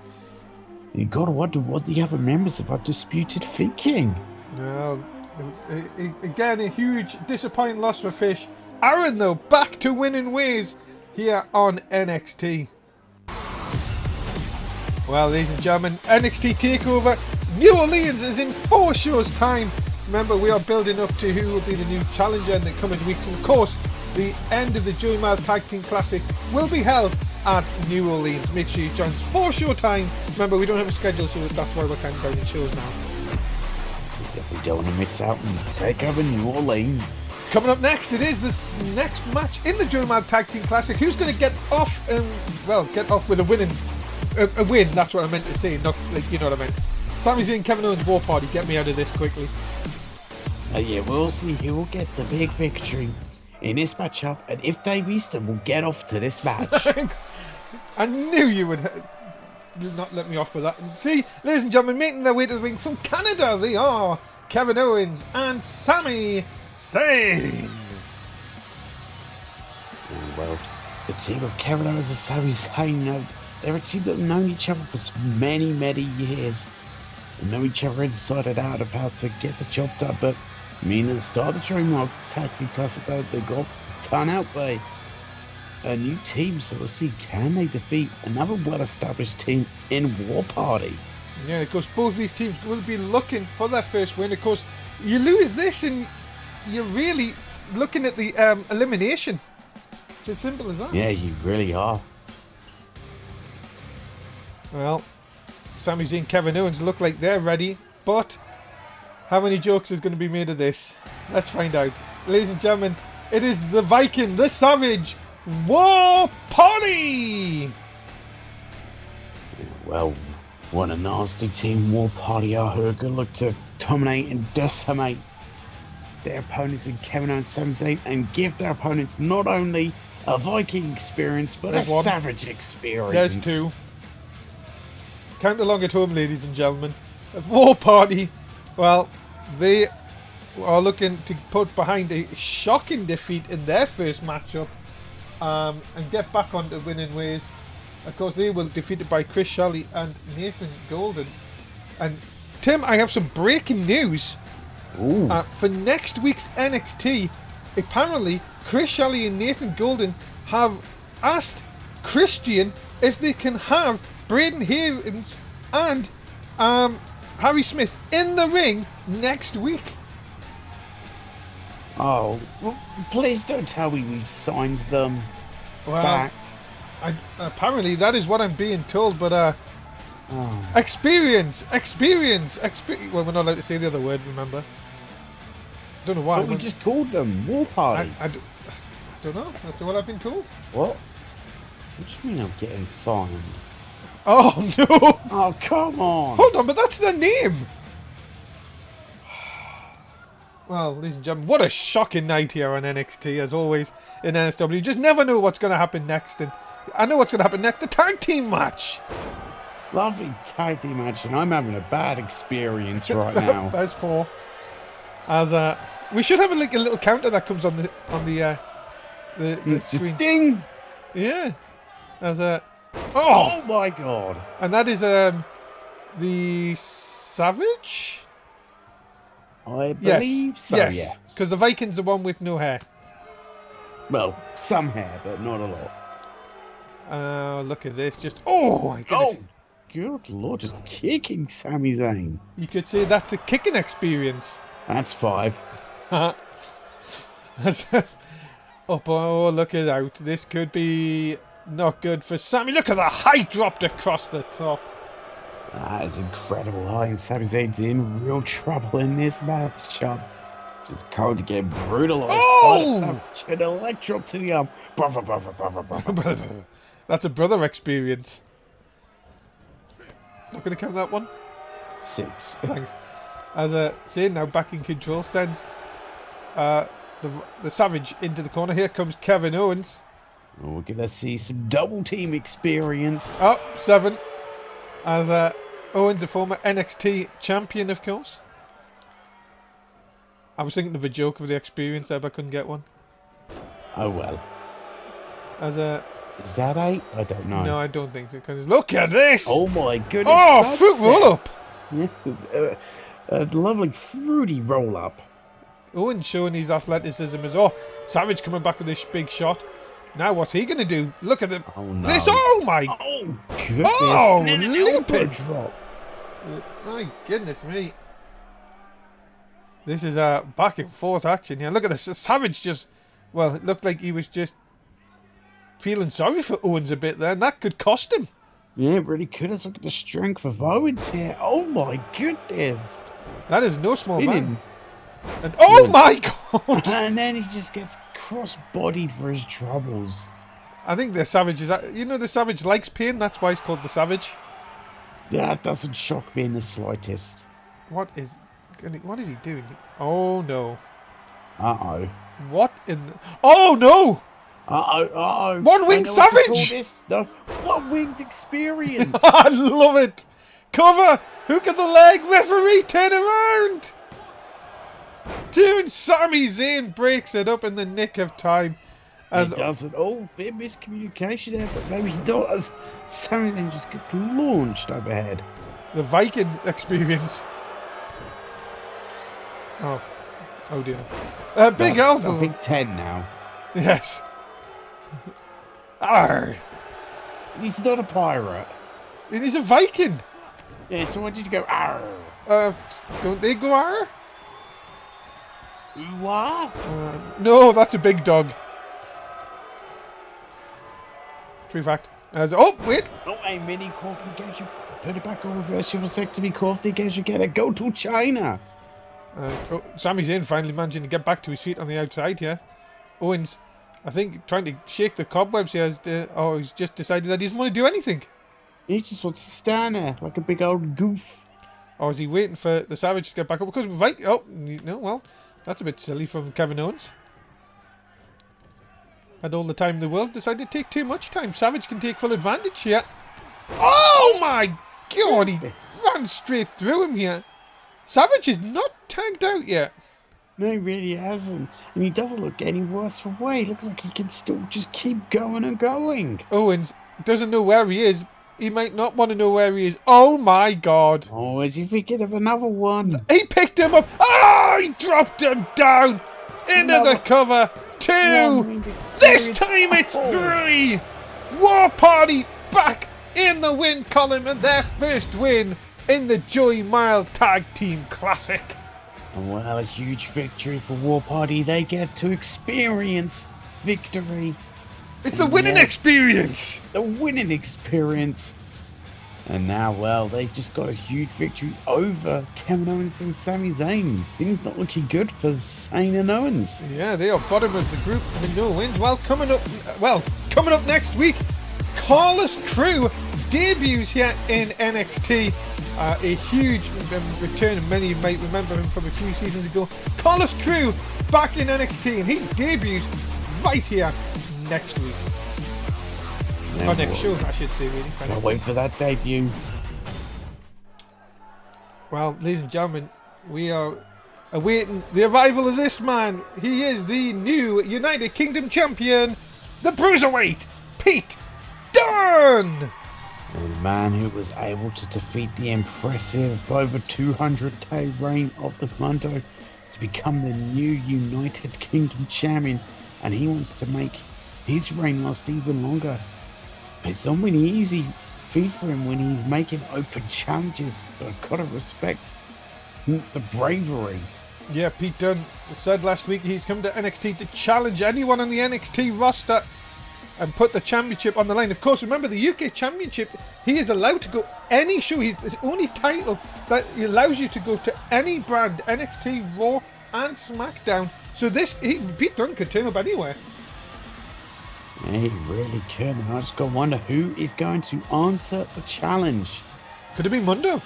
B: You gotta wonder what the other members of our disputed thinking.
A: Well, again, a huge disappointing loss for Fish. Aaron, though, back to winning ways here on NXT. Well, ladies and gentlemen, NXT TakeOver New Orleans is in 4 shows' time. Remember, we are building up to who will be the new challenger in the coming weeks. And of course, the end of the Joey Mel Tag Team Classic will be held at New Orleans. Make sure you join us 4 show time. Remember, we don't have a schedule, so that's why we're counting down in shows now.
B: Definitely don't want to miss out on Take Over New Orleans.
A: Coming up next, it is this next match in the German Tag Team Classic. Who's going to get off, get off with a win, that's what I meant to say, not like, you know what I meant. Sami Zayn, Kevin Owens, War Party, get me out of this quickly.
B: Yeah, we'll see who will get the big victory in this matchup, and if Dave Easton will get off to this match.
A: I knew you would not let me off with that. And see, ladies and gentlemen, making their way to the ring from Canada, they are Kevin Owens and Sami Zayn.
B: Well, the team of Kevin Owens and Sami Zayn, they're a team that have known each other for many, many years. They know each other inside and out of how to get the job done, but meaning the start of the Dreamlock Tag Team Classic, they got done out by a new team, so we'll see, can they defeat another well-established team in War Party?
A: Yeah, of course, both these teams will be looking for their first win. Of course, you lose this and you're really looking at the elimination. It's as simple as that.
B: Yeah, you really are.
A: Well, Sami Zayn, Kevin Owens look like they're ready, but how many jokes is going to be made of this? Let's find out. Ladies and gentlemen, it is the Viking, the Savage, War Party!
B: Well, what a nasty team War Party are, who are going to look to dominate and decimate their opponents in Kevin Owens, Sami Zayn, and give their opponents not only a Viking experience, but a Savage experience.
A: There's two. Count along at home, ladies and gentlemen. War Party, well, they are looking to put behind a shocking defeat in their first matchup and get back onto winning ways. Of course, they were defeated by Chris Shelley and Nathan Golden. And Tim, I have some breaking news. For next week's NXT. Apparently, Chris Shelley and Nathan Golden have asked Christian if they can have Braden Havens and Harry Smith in the ring next week.
B: Oh, well, please don't tell me we've signed them back.
A: Apparently that is what I'm being told, but experience. Well, we're not allowed to say the other word, remember? Don't know why.
B: But we just called them War Party.
A: I don't know. That's what I've been told.
B: What? What do you mean I'm getting fined?
A: Oh no!
B: Oh, come on!
A: Hold on, but that's their name! Well, ladies and gentlemen, what a shocking night here on NXT, as always, in NSW. You just never know what's going to happen next, and I know what's going to happen next, a tag team match!
B: Lovely tag team match, and I'm having a bad experience right now.
A: There's four. As we should have a little counter that comes on the screen.
B: Just ding!
A: Yeah. As
B: oh my god!
A: And that is the Savage.
B: I believe so.
A: Yes. Because the Viking's the one with no hair.
B: Well, some hair, but not a lot.
A: Look at this! Just my goodness!
B: Oh, good lord! Just kicking Sami Zayn.
A: You could say that's a kicking experience.
B: That's 5.
A: Oh, look it out! This could be not good for Sami. Look at the height dropped across the top.
B: That is incredible high, and Sami Zayn's in real trouble in this matchup. Just going to get brutalized.
A: Oh!
B: An electro to the arm. Brother.
A: That's a brother experience. Not going to count that one?
B: 6.
A: Thanks. As Zayn now back in control, sends the Savage into the corner. Here comes Kevin Owens.
B: Oh, we're going to see some double team experience.
A: Oh, 7. As Owens, a former NXT champion, of course. I was thinking of a joke of the experience there, but I couldn't get one.
B: Oh well.
A: As
B: is that 8? I don't know.
A: No, I don't think so. Cause look at this!
B: Oh my goodness!
A: Oh, fruit roll up!
B: Yeah, a lovely fruity roll up.
A: Owens showing his athleticism as well. Savage coming back with this big shot. Now what's he going to do? Look at him.
B: Oh no!
A: This! Oh my!
B: Oh goodness!
A: Oh,
B: leopard drop!
A: My goodness me! This is a back and forth action here. Look at this. Savage just, well, it looked like he was just feeling sorry for Owens a bit there, and that could cost him.
B: Yeah, it really could. Let's look at the strength of Owens here. Oh my goodness!
A: That is no small
B: Spinning.
A: man. And, oh my god!
B: And then he just gets cross-bodied for his troubles.
A: I think the Savage is... You know the Savage likes pain? That's why he's called the Savage.
B: That doesn't shock me in the slightest.
A: What is he doing? Oh no.
B: Uh-oh.
A: What in the... Oh no!
B: Uh-oh.
A: One-winged Savage!
B: No, one-winged experience.
A: I love it! Cover! Hook of the leg! Referee, turn around! Dude, Sami Zayn breaks it up in the nick of time.
B: He doesn't. Oh, bit of miscommunication there, but maybe he does. Sami then just gets launched overhead.
A: The Viking experience. Oh dear. Big
B: That's,
A: elbow.
B: I think 10 now.
A: Yes. Arr.
B: He's not a pirate.
A: And he's a Viking.
B: Yeah, so why did you go arr?
A: Don't they go arr?
B: What?
A: No, that's a big dog. True fact. Oh, wait.
B: Oh, a mini qualification. Put it back on reverse vasectomy qualification. Get it. Go to China.
A: Sami Zayn finally managing to get back to his feet on the outside here. Owens, I think, trying to shake the cobwebs here. He's just decided that he doesn't want to do anything.
B: He just wants to stand there like a big old goof.
A: Or is he waiting for the Savage to get back up? Because well, that's a bit silly from Kevin Owens. Had all the time in the world, decided to take too much time. Savage can take full advantage here. Oh my god, he ran straight through him here. Savage is not tagged out yet.
B: No, he really hasn't. And he doesn't look any worse for wear. He looks like he can still just keep going and going.
A: Owens doesn't know where he is. He might not want to know where he is. Oh my god.
B: Oh, is he thinking of another one?
A: He picked him up. He dropped him down into the cover. 2. This time it's 3. War Party back in the win column and their first win in the Joy Mile Tag Team Classic.
B: Well, a huge victory for War Party. They get to experience victory.
A: It's the winning experience.
B: The winning experience. And now, well, they just got a huge victory over Kevin Owens and Sami Zayn. Things not looking good for Zayn and Owens.
A: Yeah, they are bottom of the group with no wins. Well, coming up next week, Carlos Crew debuts here in NXT. A huge return, and many of you might remember him from a few seasons ago. Carlos Crew back in NXT, and he debuts right here next week.
B: Yeah,
A: next show, I should say, really.
B: Can't wait for that debut.
A: Well, ladies and gentlemen, we are awaiting the arrival of this man. He is the new United Kingdom champion, the Bruiserweight, Pete Dunne!
B: The man who was able to defeat the impressive over 200-day reign of the Mundo to become the new United Kingdom champion, and he wants to make his reign last even longer. It's not an easy feat for him when he's making open challenges, but I've got to respect the bravery.
A: Yeah, Pete Dunne said last week he's come to NXT to challenge anyone on the NXT roster and put the championship on the line. Of course, remember the UK championship, he is allowed to go any show. He's the only title that allows you to go to any brand, NXT, Raw and SmackDown. So Pete Dunne could turn up anywhere.
B: Yeah, he really can. I just got to wonder who is going to answer the challenge.
A: Could it be Mundo?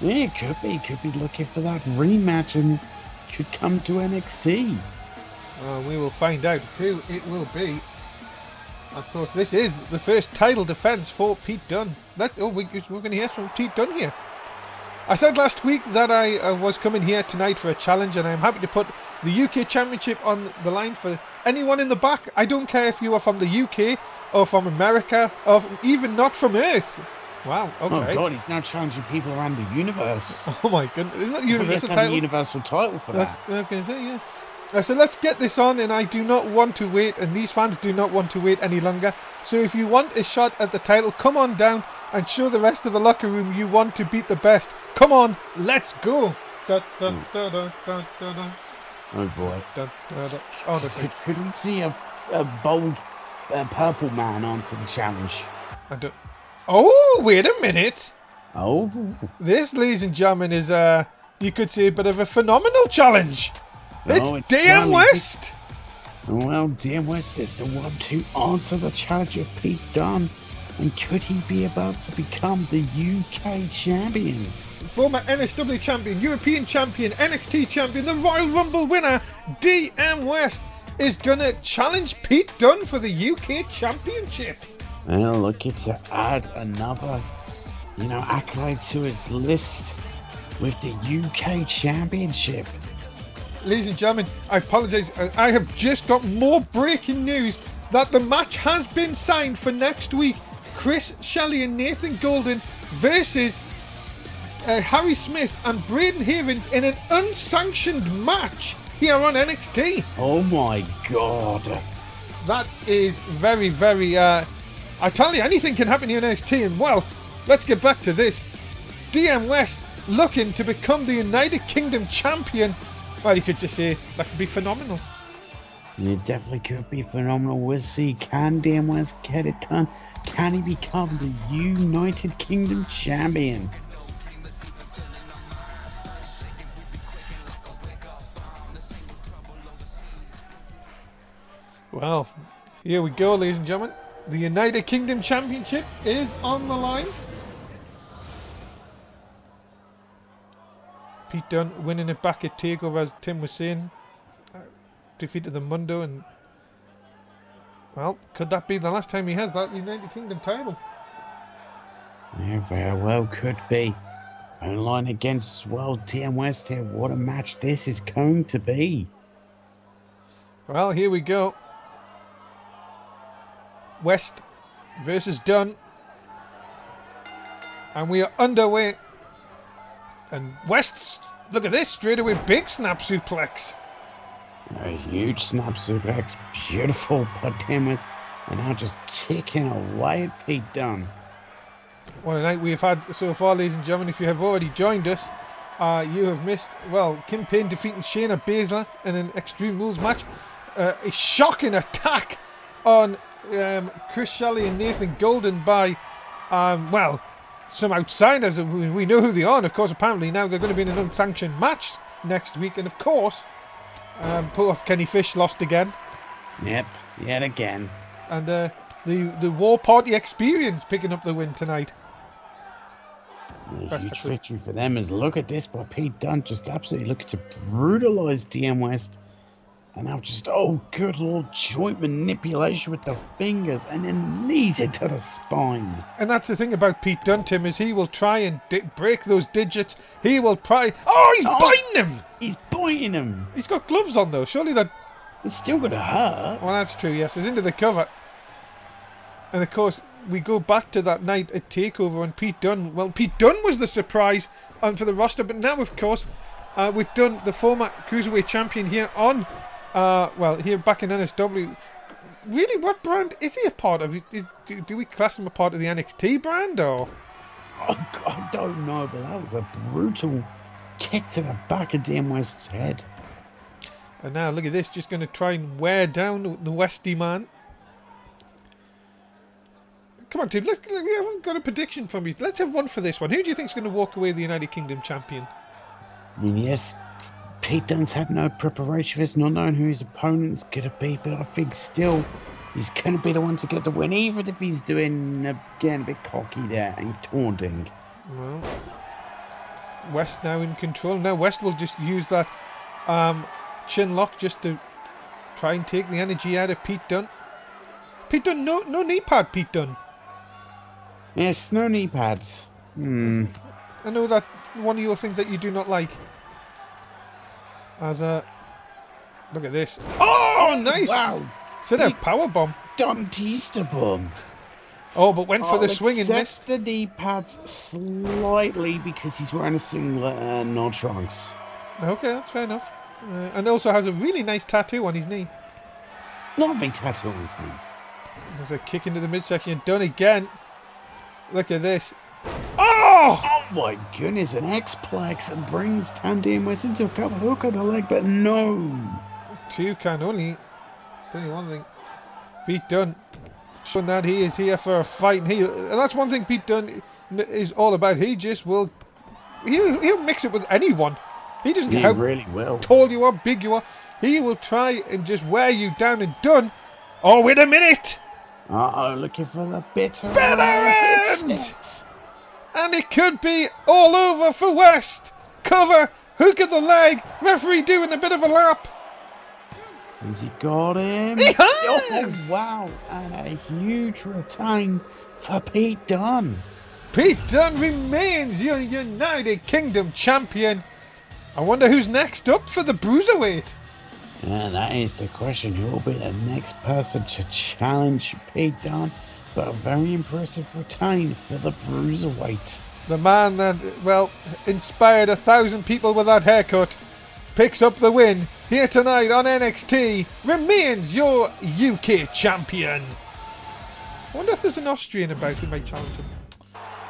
B: Yeah, it could be. Could be looking for that rematch and could come to NXT.
A: We will find out who it will be. Of course, this is the first title defense for Pete Dunne. We're going to hear from Pete Dunne here. I said last week that I was coming here tonight for a challenge, and I'm happy to put the UK Championship on the line for anyone in the back. I don't care if you are from the UK or from America or even not from Earth. Wow, okay.
B: Oh God, he's now challenging people around the universe.
A: Oh my goodness, isn't that the universal
B: have
A: title?
B: a universal title for that.
A: I was going to say, yeah. So let's get this on, and I do not want to wait, and these fans do not want to wait any longer. So if you want a shot at the title, come on down and show the rest of the locker room you want to beat the best. Come on, let's go. Da, da, da, da, da, da, da.
B: Oh boy.
A: Da, da, da. Oh,
B: could we see a bold purple man answer the challenge?
A: Oh, wait a minute.
B: Oh.
A: This, ladies and gentlemen, is you could say, a bit of a phenomenal challenge. It's DM West.
B: Well, DM West is the one to answer the challenge of Pete Dunne. And could he be about to become the UK champion?
A: Former NSW champion, European champion, NXT champion, the Royal Rumble winner, DM West is going to challenge Pete Dunne for the UK championship.
B: Well, looking to add another, accolade to his list with the UK championship.
A: Ladies and gentlemen, I apologise. I have just got more breaking news that the match has been signed for next week. Chris Shelley and Nathan Golden versus Harry Smith and Braden Havens in an unsanctioned match here on NXT.
B: Oh my god.
A: That is very, very... I tell you, anything can happen here in NXT. And well, let's get back to this. DM West looking to become the United Kingdom champion. Well, you could just say that could be phenomenal.
B: It definitely could be phenomenal. We'll see. Can DM West get it done? Can he become the United Kingdom champion?
A: Well, here we go, ladies and gentlemen. The United Kingdom Championship is on the line. Pete Dunne winning it back at TakeOver, as Tim was saying. Defeated the Mundo, and well, could that be the last time he has that United Kingdom title?
B: Yeah, very well could be. Online against, DM West here. What a match this is going to be.
A: Well, here we go. West versus Dunne. And we are underway. And West, look at this, straight away, big snap suplex.
B: A huge snap suplex, beautiful by DM West. And now just kicking away at Pete Dunne.
A: What a night we've had so far, ladies and gentlemen. If you have already joined us, you have missed, Kim Payne defeating Shayna Baszler in an Extreme Rules match. A shocking attack on Chris Shelley and Nathan Golden by, some outsiders. We know who they are, and of course, apparently now they're going to be in an unsanctioned match next week. And of course, poor Kenny Fish lost again.
B: Yep, yet again.
A: And the War Party Experience picking up the win tonight.
B: A huge victory for them. As look at this by Pete Dunne, just absolutely looking to brutalise DM West. And now just, good lord, joint manipulation with the fingers and then knees into the spine.
A: And that's the thing about Pete Dunne, Tim, is he will try and break those digits. He will try... Oh, he's biting him!
B: He's biting him!
A: He's got gloves on, though. Surely that...
B: It's still going to hurt.
A: Well, that's true, yes. It's into the cover. And, of course, we go back to that night at TakeOver and Pete Dunne. Well, Pete Dunne was the surprise for the roster. But now, of course, with Dunne, the former Cruiserweight champion here on... here back in NSW. Really, what brand is he a part of? Do we class him a part of the NXT brand, or?
B: I don't know, but that was a brutal kick to the back of DM West's head.
A: And now, look at this, just going to try and wear down the Westy man. Come on, Tim, we haven't got a prediction from you. Let's have one for this one. Who do you think is going to walk away the United Kingdom champion?
B: I mean, yes, Pete Dunne's had no preparation for this, not knowing who his opponent's going to be, but I think still he's going to be the one to get the win, even if he's doing, again, a bit cocky there and taunting.
A: Well, West now in control. Now West will just use that chin lock just to try and take the energy out of Pete Dunne. Pete Dunne, no knee pad, Pete Dunne.
B: Yes, no knee pads.
A: I know that one of your things that you do not like. Look at this. Oh, nice! Wow! Sit a power bomb.
B: Dantista bomb.
A: Oh, but went for the swing and missed.
B: The knee pads slightly because he's wearing a singlet, no trunks.
A: Okay, that's fair enough. And also has a really nice tattoo on his knee.
B: Lovely tattoo on his knee.
A: There's a kick into the midsection. Done again. Look at this. Oh!
B: Oh my goodness, an X-Plex and brings DM West into a cover hook on the leg, but no.
A: Two can only. Tell you one thing. Pete Dunne showing that he is here for a fight. And that's one thing Pete Dunne is all about. He just will... He'll mix it with anyone. He doesn't
B: He
A: care how
B: really will.
A: tall you are, big you are. He will try and just wear you down and done. Oh, wait a minute!
B: Uh-oh, looking for the bitter
A: end!
B: It.
A: And it could be all over for West. Cover, hook of the leg, referee doing a bit of a lap.
B: Has he got him?
A: He has!
B: Oh, wow, and a huge retain for Pete Dunne.
A: Pete Dunne remains your United Kingdom champion. I wonder who's next up for the Bruiserweight.
B: And that is the question. Who will be the next person to challenge Pete Dunne? But a very impressive retain for the Bruiserweight.
A: The man that, well, inspired 1,000 people with that haircut picks up the win here tonight on NXT, remains your UK champion. I wonder if there's an Austrian about who might challenge him.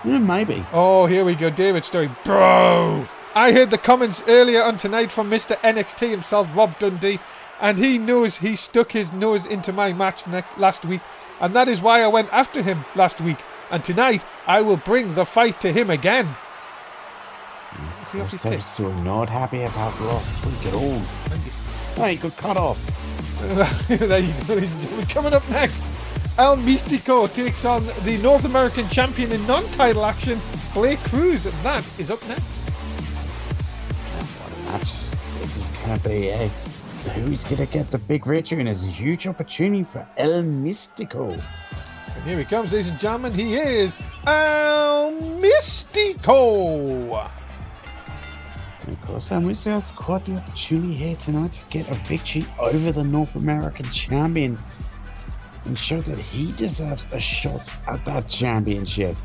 B: Yeah, maybe.
A: Oh, here we go, David Story. Bro! I heard the comments earlier on tonight from Mr. NXT himself, Rob Dundee, and he knows he stuck his nose into my match last week, and that is why I went after him last week. And tonight, I will bring the fight to him again. Is he off his tip?
B: Still not happy about last week at all. Hey, got cut off.
A: There you go, ladies and gentlemen. Coming up next, El Místico takes on the North American champion in non-title action, Blake Cruz, and that is up next.
B: What a match. This is going to be who's going to get the big victory, and it's a huge opportunity for El Místico.
A: And here he comes, ladies and gentlemen. He is El Místico.
B: And of course, El Místico has quite the opportunity here tonight to get a victory over the North American champion and show that he deserves a shot at that championship.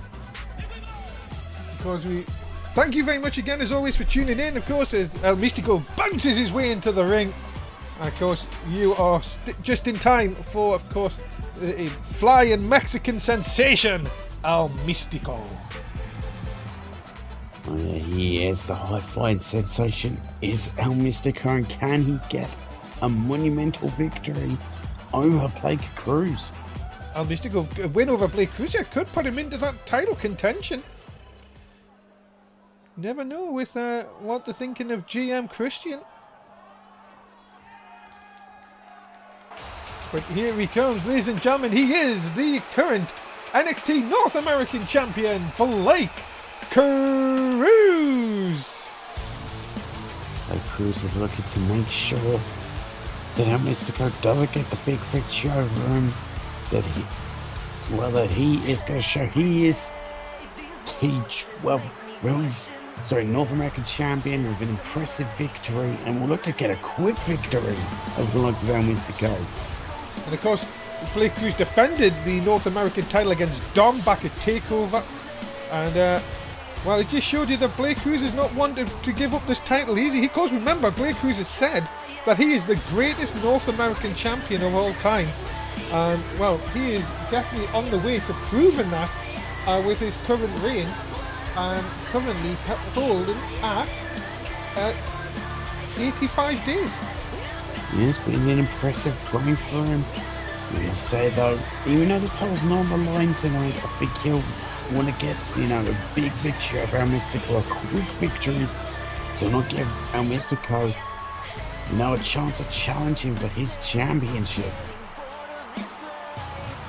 A: Because we thank you very much again, as always, for tuning in. Of course, as El Místico bounces his way into the ring. And of course, you are just in time for, of course, a flying Mexican sensation, El Místico.
B: Oh, yeah, he is the high-flying sensation. Is El Místico, and can he get a monumental victory over Blake Cruz?
A: El Místico win over Blake Cruz could put him into that title contention. Never know with what they're thinking of GM Christian. But here he comes, ladies and gentlemen. He is the current NXT North American champion, Blake Cruz.
B: Blake Cruz is looking to make sure that El Místico doesn't get the big victory over him. That he is going to show he is North American champion with an impressive victory, and will look to get a quick victory over the likes of El Místico.
A: And of course, Blake Cruz defended the North American title against Dom back at TakeOver. And, well, it just showed you that Blake Cruz is not one to give up this title easy. Of course, remember, Blake Cruz has said that he is the greatest North American champion of all time. And, well, he is definitely on the way to proving that with his current reign. And currently holding at 85 days.
B: It's been an impressive run for him. I must say though, even though the title's not on the line tonight, I think he'll want to get, a big victory over El Místico, a quick victory to not give El Místico, a chance to challenge him for his championship.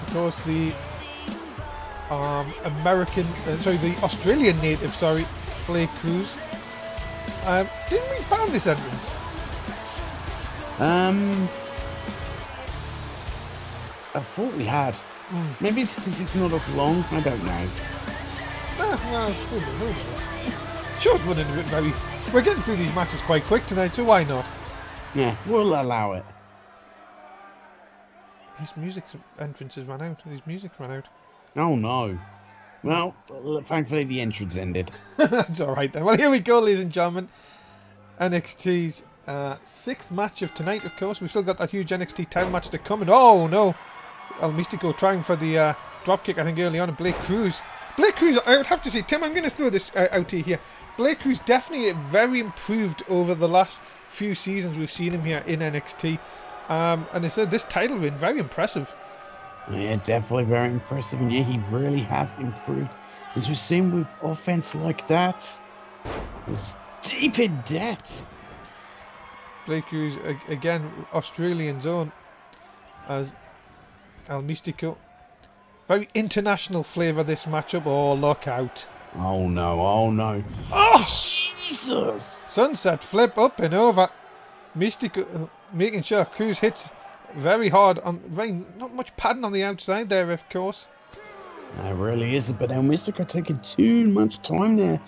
A: Of course, the the Australian native, Blake Cruz. Didn't we ban this entrance?
B: I thought we had. Maybe it's because it's not as long. I don't know.
A: Well, hold on. Sure, it's running a bit very. We're getting through these matches quite quick tonight, so why not?
B: Yeah, we'll allow it.
A: His music's entrances ran out. His music's ran out.
B: Oh no. Well, thankfully the entrance ended.
A: That's alright then. Well, here we go, ladies and gentlemen. NXT's sixth match of tonight, of course. We've still got that huge NXT title match to come. And oh no! El Místico trying for the dropkick, I think, early on. And Blake Cruz, I would have to say, Tim, I'm going to throw this out to you here. Blake Cruz definitely very improved over the last few seasons we've seen him here in NXT. And I said this title win, very impressive.
B: Yeah, definitely very impressive, and yeah, he really has improved. As we've seen with offense like that, it's deep in debt.
A: Blake Cruz, again, Australian zone as El Místico. Very international flavour this matchup. Oh, look out.
B: Oh no, oh no.
A: Oh!
B: Jesus!
A: Sunset flip up and over. Místico making sure Cruz hits very hard on, not much padding on the outside there, of course.
B: It really is, but El Místico taking too much time there.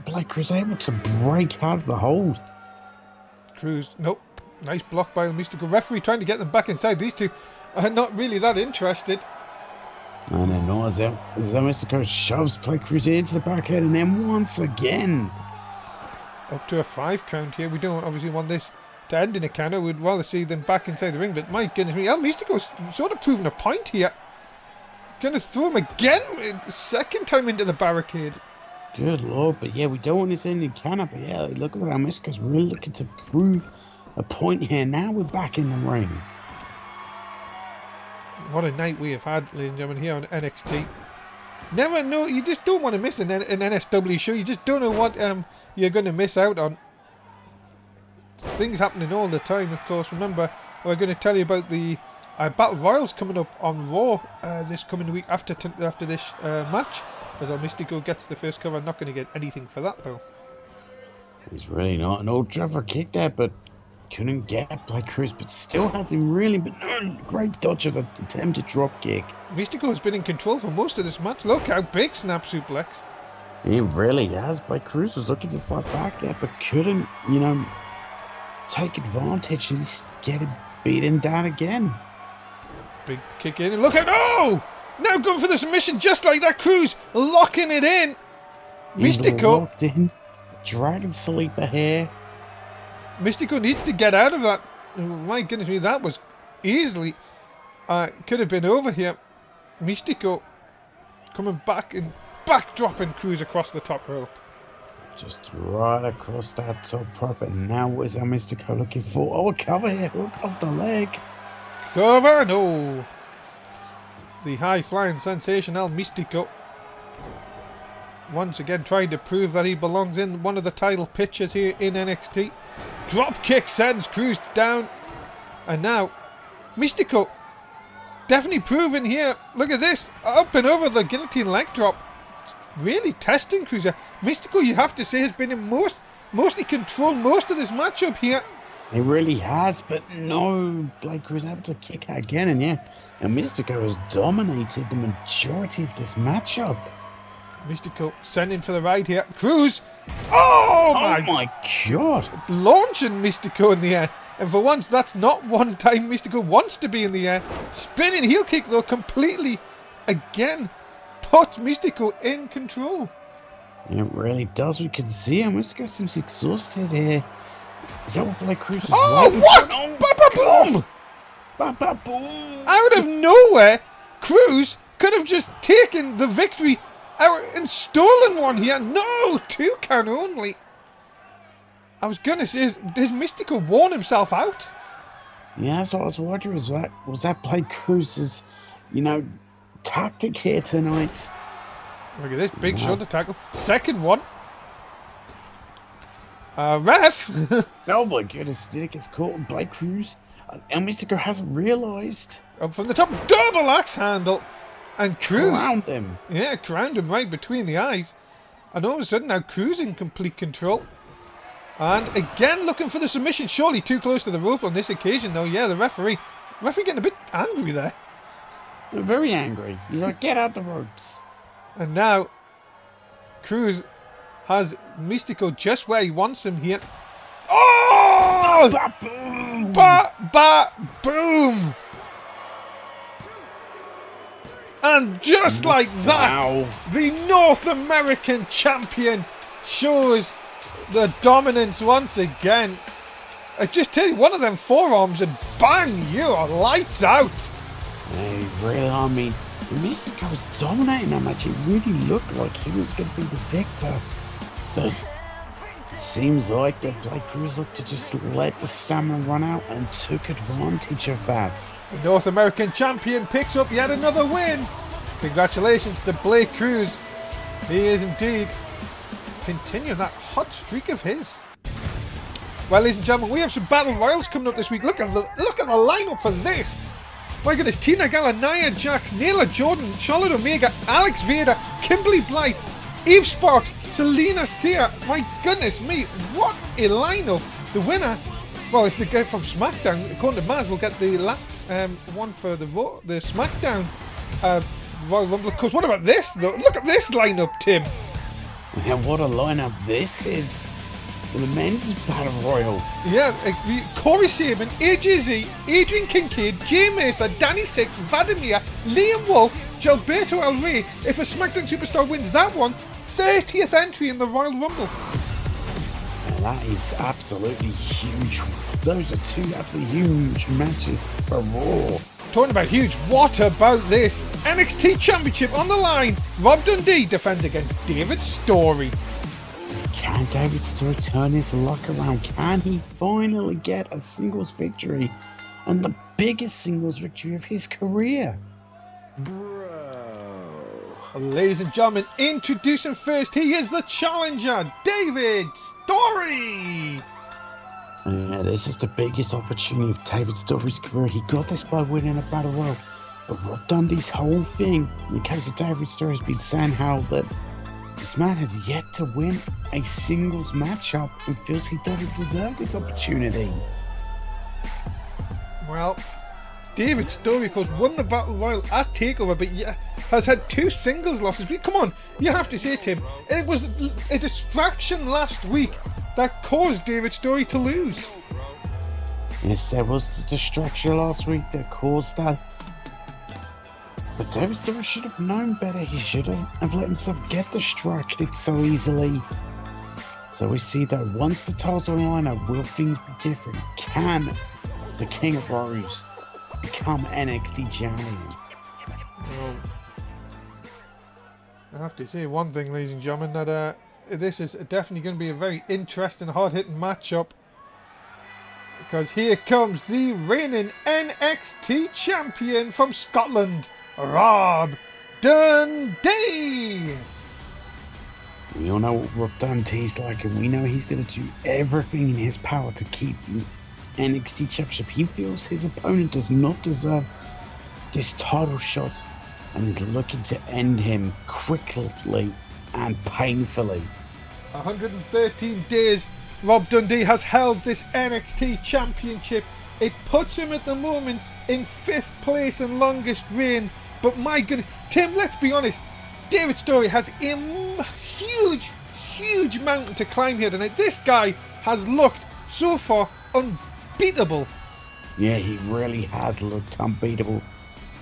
B: Blake Cruz able to break out of the hold.
A: Cruz, nope. Nice block by El Místico. Referee trying to get them back inside. These two are not really that interested.
B: And then as El Místico shoves Blake Cruz into the backhead, and then once again.
A: Up to a 5 count here. We don't obviously want this to end in a counter. We'd rather see them back inside the ring, but my goodness me, El Místico's sort of proving a point here. Gonna throw him again, second time into the barricade.
B: Good lord, but yeah, we don't want this ending counter, but yeah, it looks like El Místico's really looking to prove a point here. Now we're back in the ring.
A: What a night we have had, ladies and gentlemen, here on NXT. Never know, you just don't want to miss an NSW show. You just don't know what you're going to miss out on. Things happening all the time, of course. Remember, we're going to tell you about the Battle Royals coming up on Raw this coming week after this match. As El Místico gets the first cover. I'm not going to get anything for that, though.
B: He's really not. An old Trevor kick there, but couldn't get Blake Cruz, but still has him really. But no, great dodge of the attempted drop kick.
A: Místico has been in control for most of this match. Look how big snap suplex.
B: He really has. Blake Cruz was looking to fight back there, but couldn't, take advantage and get him beaten down again.
A: Big kick in. And look out. Oh! Now going for the submission just like that. Cruz locking it in. Místico.
B: Locked in. Dragon sleeper here.
A: Místico needs to get out of that. Oh, my goodness me, that was easily could have been over here. Místico coming back and backdropping Cruz across the top rope.
B: Just right across that top rope, and now is El Místico looking for? Oh, a cover here, hook off the leg.
A: Cover, no. The high-flying sensation El Místico once again trying to prove that he belongs in one of the title pictures here in NXT. Drop kick sends Cruz down, and now Místico definitely proven here. Look at this, up and over the guillotine leg drop. Really testing Cruz. Místico, you have to say, has been in mostly controlled most of this matchup here.
B: He really has, but no, Blake Cruz able to kick out again, and yeah, and Místico has dominated the majority of this matchup.
A: Místico sending for the ride here. Cruz! Oh
B: my god!
A: Launching Místico in the air. And for once, that's not one time Místico wants to be in the air. Spinning heel kick, though, completely, again, put Místico in control.
B: It really does. We can see him. Místico seems exhausted here. Is that what Blake Cruz is
A: waiting
B: what?
A: For? Oh, ba-ba-boom!
B: Ba-ba-boom!
A: Out of nowhere, Cruz could have just taken the victory out and stolen one here. No, 2 count only. I was going to say, has Místico worn himself out?
B: Yeah, that's what I was wondering. Was that Blake Cruz's, tactic here tonight?
A: Look at this big shoulder tackle. Second one. Ref.
B: Oh my goodness, did it get caught on Blake Cruz? El Místico hasn't realised.
A: Up from the top, double axe handle. And Cruz.
B: Crowned him.
A: Yeah, crowned him right between the eyes. And all of a sudden now Cruz in complete control. And again looking for the submission. Surely too close to the rope on this occasion though. Yeah, the referee getting a bit angry there.
B: Very angry. He's like, get out the ropes.
A: And now Cruz has Místico just where he wants him here. Oh!
B: Ba-boom!
A: Boom! And just like that, the North American champion shows the dominance once again. I just tell you, one of them forearms and bang, you are lights out.
B: Hey, really, I mean, Místico was dominating that match. It really looked like he was going to be the victor. But it seems like that Blake Cruz looked to just let the stamina run out and took advantage of that.
A: The North American champion picks up yet another win. Congratulations to Blake Cruz. He is indeed continue that hot streak of his. Well, ladies and gentlemen, we have some battle royals coming up this week. Look at the lineup for this. My goodness, Tina Gala, Nia Jax, Neela Jordan, Charlotte Omega, Alex Vader, Kimberly Blythe, Eve Sparks, Selena Sear. My goodness me, what a lineup. The winner, well, if they get from SmackDown, according to Maz, we'll get the last one for the SmackDown Royal Rumble. Of course, what about this, though? Look at this lineup, Tim.
B: Yeah, what a lineup this is. For the men's battle royal.
A: Yeah, Corey Saban, AJZ, Adrian Kincaid, Jay Mercer, Danny Six, Vladimir, Liam Wolf, Gilberto El Rey. If a SmackDown superstar wins that one, 30th entry in the Royal Rumble.
B: And that is absolutely huge. Those are two absolutely huge matches for Raw.
A: Talking about huge, what about this? NXT Championship on the line. Rob Dundee defends against David Story.
B: Can David Story turn his luck around? Can he finally get a singles victory? And the biggest singles victory of his career?
A: Ladies and gentlemen, introducing first, he is the challenger, David Story!
B: This is the biggest opportunity of David Story's career. He got this by winning a battle royal. But Rob Dundee's whole thing, in the case of David Story, has been saying how that this man has yet to win a singles matchup and feels he doesn't deserve this opportunity.
A: Well, David Story, of course, won the Battle Royal at TakeOver, but has had 2 singles losses. Come on, you have to say, Tim, it was a distraction last week that caused David Story to lose.
B: Yes, there was the distraction last week that caused that. But David Story should have known better. He should have let himself get distracted so easily. So we see that once the titles are on, will things be different? Can the King of Rose become NXT champion?
A: Well, I have to say one thing, ladies and gentlemen, that this is definitely going to be a very interesting, hard-hitting matchup. Because here comes the reigning NXT champion from Scotland, Rob Dundee!
B: We all know what Rob Dundee's like, and we know he's going to do everything in his power to keep the NXT Championship. He feels his opponent does not deserve this title shot and is looking to end him quickly and painfully.
A: 113 days Rob Dundee has held this NXT Championship. It puts him at the moment in 5th place and longest reign. But my goodness, Tim, let's be honest, David Story has a huge mountain to climb here tonight. This guy has looked so far unbeatable.
B: Yeah, he really has looked unbeatable.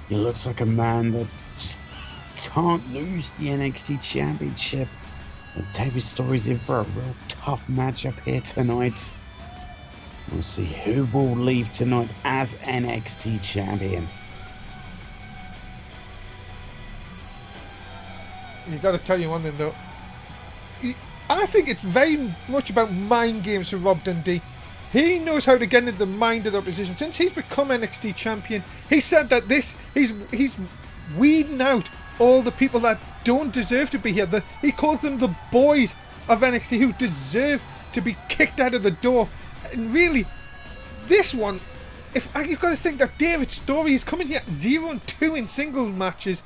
B: He looks like a man that just can't lose the NXT Championship. And David Story's in for a real tough matchup here tonight. We'll see who will leave tonight as NXT Champion.
A: You got to tell you one thing though. I think it's very much about mind games for Rob Dundee. He knows how to get into the mind of the opposition. Since he's become NXT champion, he said that he's weeding out all the people that don't deserve to be here. He calls them the boys of NXT who deserve to be kicked out of the door. And really, this one, you've got to think that David Story is coming here 0-2 in single matches.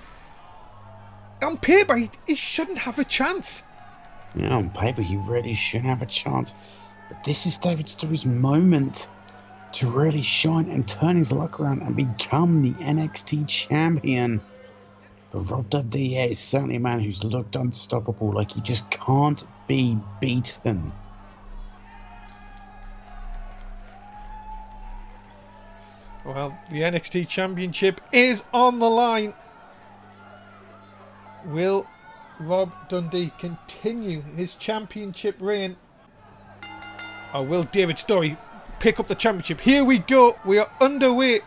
A: On paper, he shouldn't have a chance.
B: Yeah, on paper, he really shouldn't have a chance. But this is David Story's moment to really shine and turn his luck around and become the NXT champion. But Rob Dundee is certainly a man who's looked unstoppable, like he just can't be beaten.
A: Well, the NXT Championship is on the line. Will Rob Dundee continue his championship reign? Or will David Story pick up the championship? Here we go. We are underway.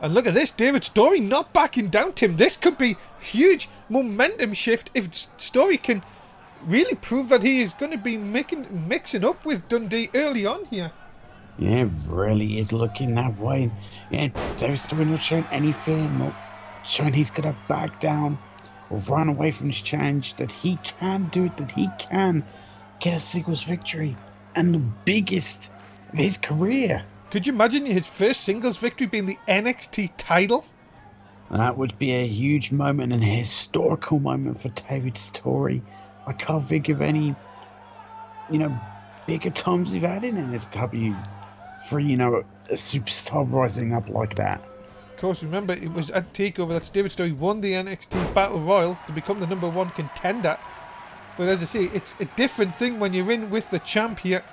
A: And look at this. David Story not backing down, Tim. This could be a huge momentum shift if Story can really prove that he is going to be mixing up with Dundee early on here.
B: Yeah, it really is looking that way. Yeah, David Story not showing any fear, not showing he's going to back down. run away from this challenge, that he can do it, that he can get a singles victory, and the biggest of his career.
A: Could you imagine his first singles victory being the NXT title?
B: That would be a huge moment and a historical moment for David Story. I can't think of any, bigger times we've had in NSW for, a superstar rising up like that.
A: Of course, remember, it was at TakeOver that David Story won the NXT Battle Royal to become the #1 contender. But as I say, it's a different thing when you're in with the champ here.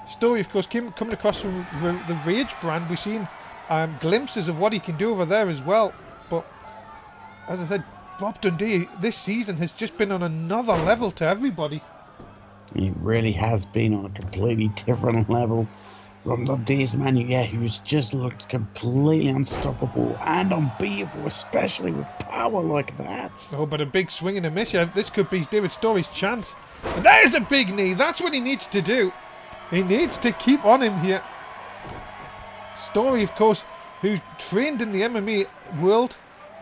A: Story, of course, coming across from the Rage brand. We've seen glimpses of what he can do over there as well. But as I said, Rob Dundee this season has just been on another level to everybody.
B: He really has been on a completely different level. Rob Dundee is a man who's just looked completely unstoppable and unbeatable, especially with power like that.
A: Oh, but a big swing and a miss here. This could be David Story's chance. And there's a big knee. That's what he needs to do. He needs to keep on him here. Story, of course, who's trained in the MMA world.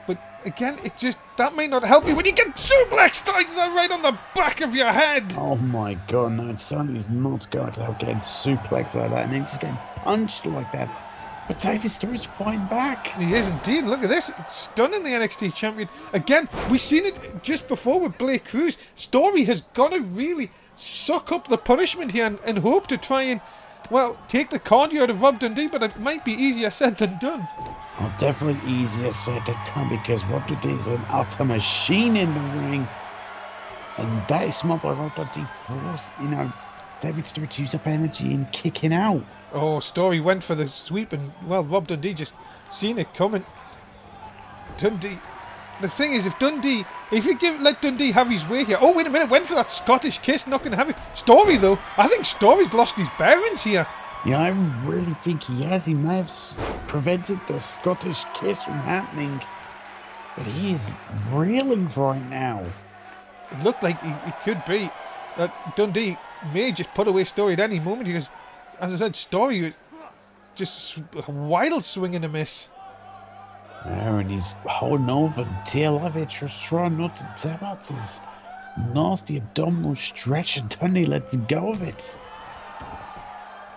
A: But again, that may not help you when you get suplexed like that right on the back of your head.
B: Oh my god, no, it certainly is not going to help getting suplexed like that and then just getting punched like that. But David Story's fighting back.
A: He is indeed. Look at this. Stunning the NXT champion. Again, we've seen it just before with Blake Cruz. Story has got to really suck up the punishment here and hope to try and, take the cardio out of Rob Dundee, but it might be easier said than done.
B: Well, definitely easier said than done because Rob Dundee is an utter machine in the ring. And that is smart by Rob Dundee force, David Story to use up energy and kicking out.
A: Oh, Story went for the sweep and, Rob Dundee just seen it coming. Dundee. The thing is, if you let Dundee have his way here. Oh, wait a minute, went for that Scottish kiss, not going to have it. Story, though, I think Story's lost his bearings here.
B: Yeah, I really think he has. He may have prevented the Scottish kiss from happening. But he is reeling right now.
A: It looked like it could be that Dundee may just put away Story at any moment because, as I said, Story just a wild swing and a miss.
B: There, and he's holding on for dear life. He's just trying not to tap out his nasty abdominal stretch, and Dundee lets go of it.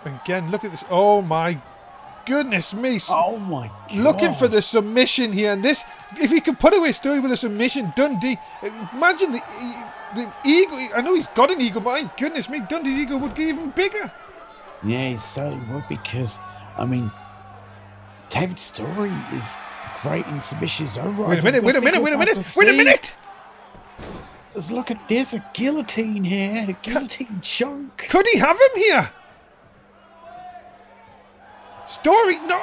A: Again, look at this. Oh my goodness me.
B: Oh my god.
A: Looking for the submission here. And this, if he could put away Story with a submission, Dundee, imagine the ego. I know he's got an ego, but my goodness me, Dundee's ego would get even bigger.
B: Yeah, he certainly would because, David Story is great in submissions.
A: Wait a minute.
B: Look at this, a guillotine here, a guillotine choke.
A: Could he have him here? Story, no,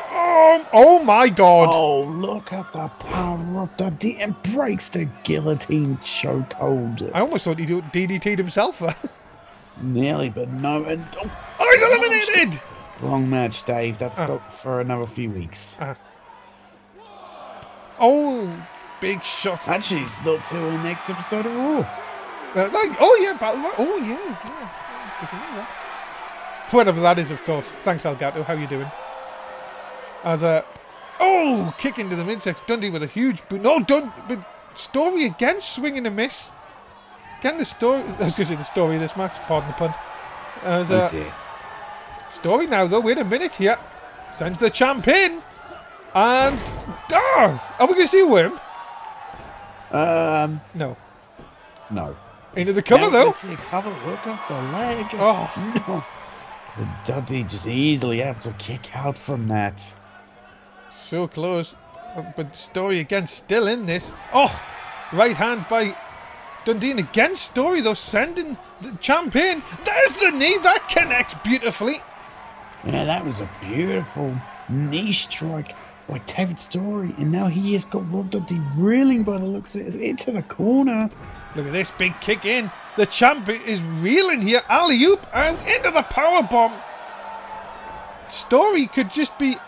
A: oh my god.
B: Oh, look at the power of Dundee and breaks the guillotine chokehold.
A: I almost thought he DDT'd himself there.
B: Nearly, but no. And,
A: he's eliminated!
B: Wrong match, Dave. That's not for another few weeks.
A: Oh, big shot.
B: Actually, it's not till the next episode of Raw.
A: Battle Royale. Oh, yeah. Whatever that is, of course. Thanks, Elgato. How you doing? As kick into the midsection. Dundee with a huge boot. No, but Story again swinging a miss. Again, the story. I was going to say the story of this match. Pardon the pun. As Story now, though. Wait a minute here. Sends the champ in. And are we going to see a worm? No. Into the cover, though.
B: See a cover. Look off the leg.
A: Oh
B: no. Dundee just easily able to kick out from that.
A: So close. But Story again still in this. Oh, right hand by Dundee. And again Story, though, sending the champ in. There's the knee. That connects beautifully.
B: Yeah, that was a beautiful knee strike by David Story. And now he has got Rob Dundee reeling by the looks of it into the corner.
A: Look at this big kick in. The champ is reeling here. Alley-oop out into the powerbomb. Story could just be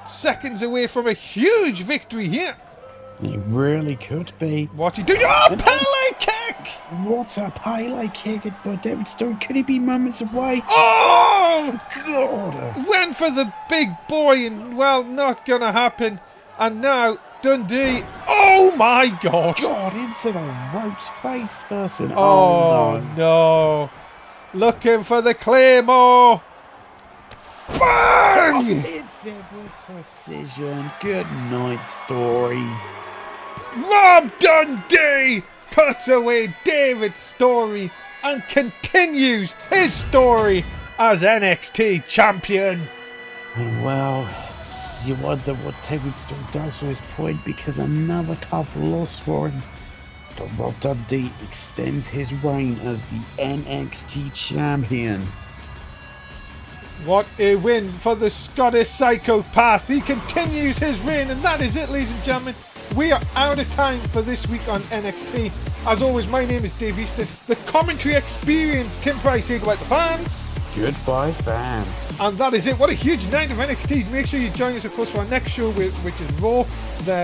A: seconds away from a huge victory here.
B: He really could be.
A: What's he doing? Oh, Pele kick!
B: What a Pele kick by David Story. Could he be moments away?
A: Oh!
B: God!
A: Went for the big boy and, not going to happen. And now Dundee. Oh my God.
B: God, into the ropes face first. And
A: Oh no. Looking for the Claymore. Bang!
B: It's it with precision. Good night, Story.
A: Rob Dundee puts away David's story and continues his story as NXT champion.
B: Well, you wonder what David Story does from this point, because another tough loss for him. But Rob Dundee extends his reign as the NXT champion.
A: What a win for the Scottish psychopath. He continues his reign, and that is it, ladies and gentlemen. We are out of time for this week on NXT. As always, my name is Dave Easton. The commentary experience, Tim Price here, goodbye to the fans.
B: Goodbye, fans.
A: And that is it. What a huge night of NXT. Make sure you join us, of course, for our next show, which is Raw.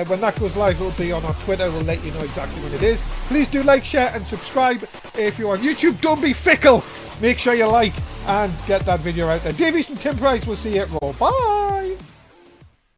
A: When that goes live, it'll be on our Twitter. We'll let you know exactly when it is. Please do like, share, and subscribe. If you're on YouTube, don't be fickle. Make sure you like and get that video out there. Dave Easton, Tim Price. We'll see you at Raw. Bye.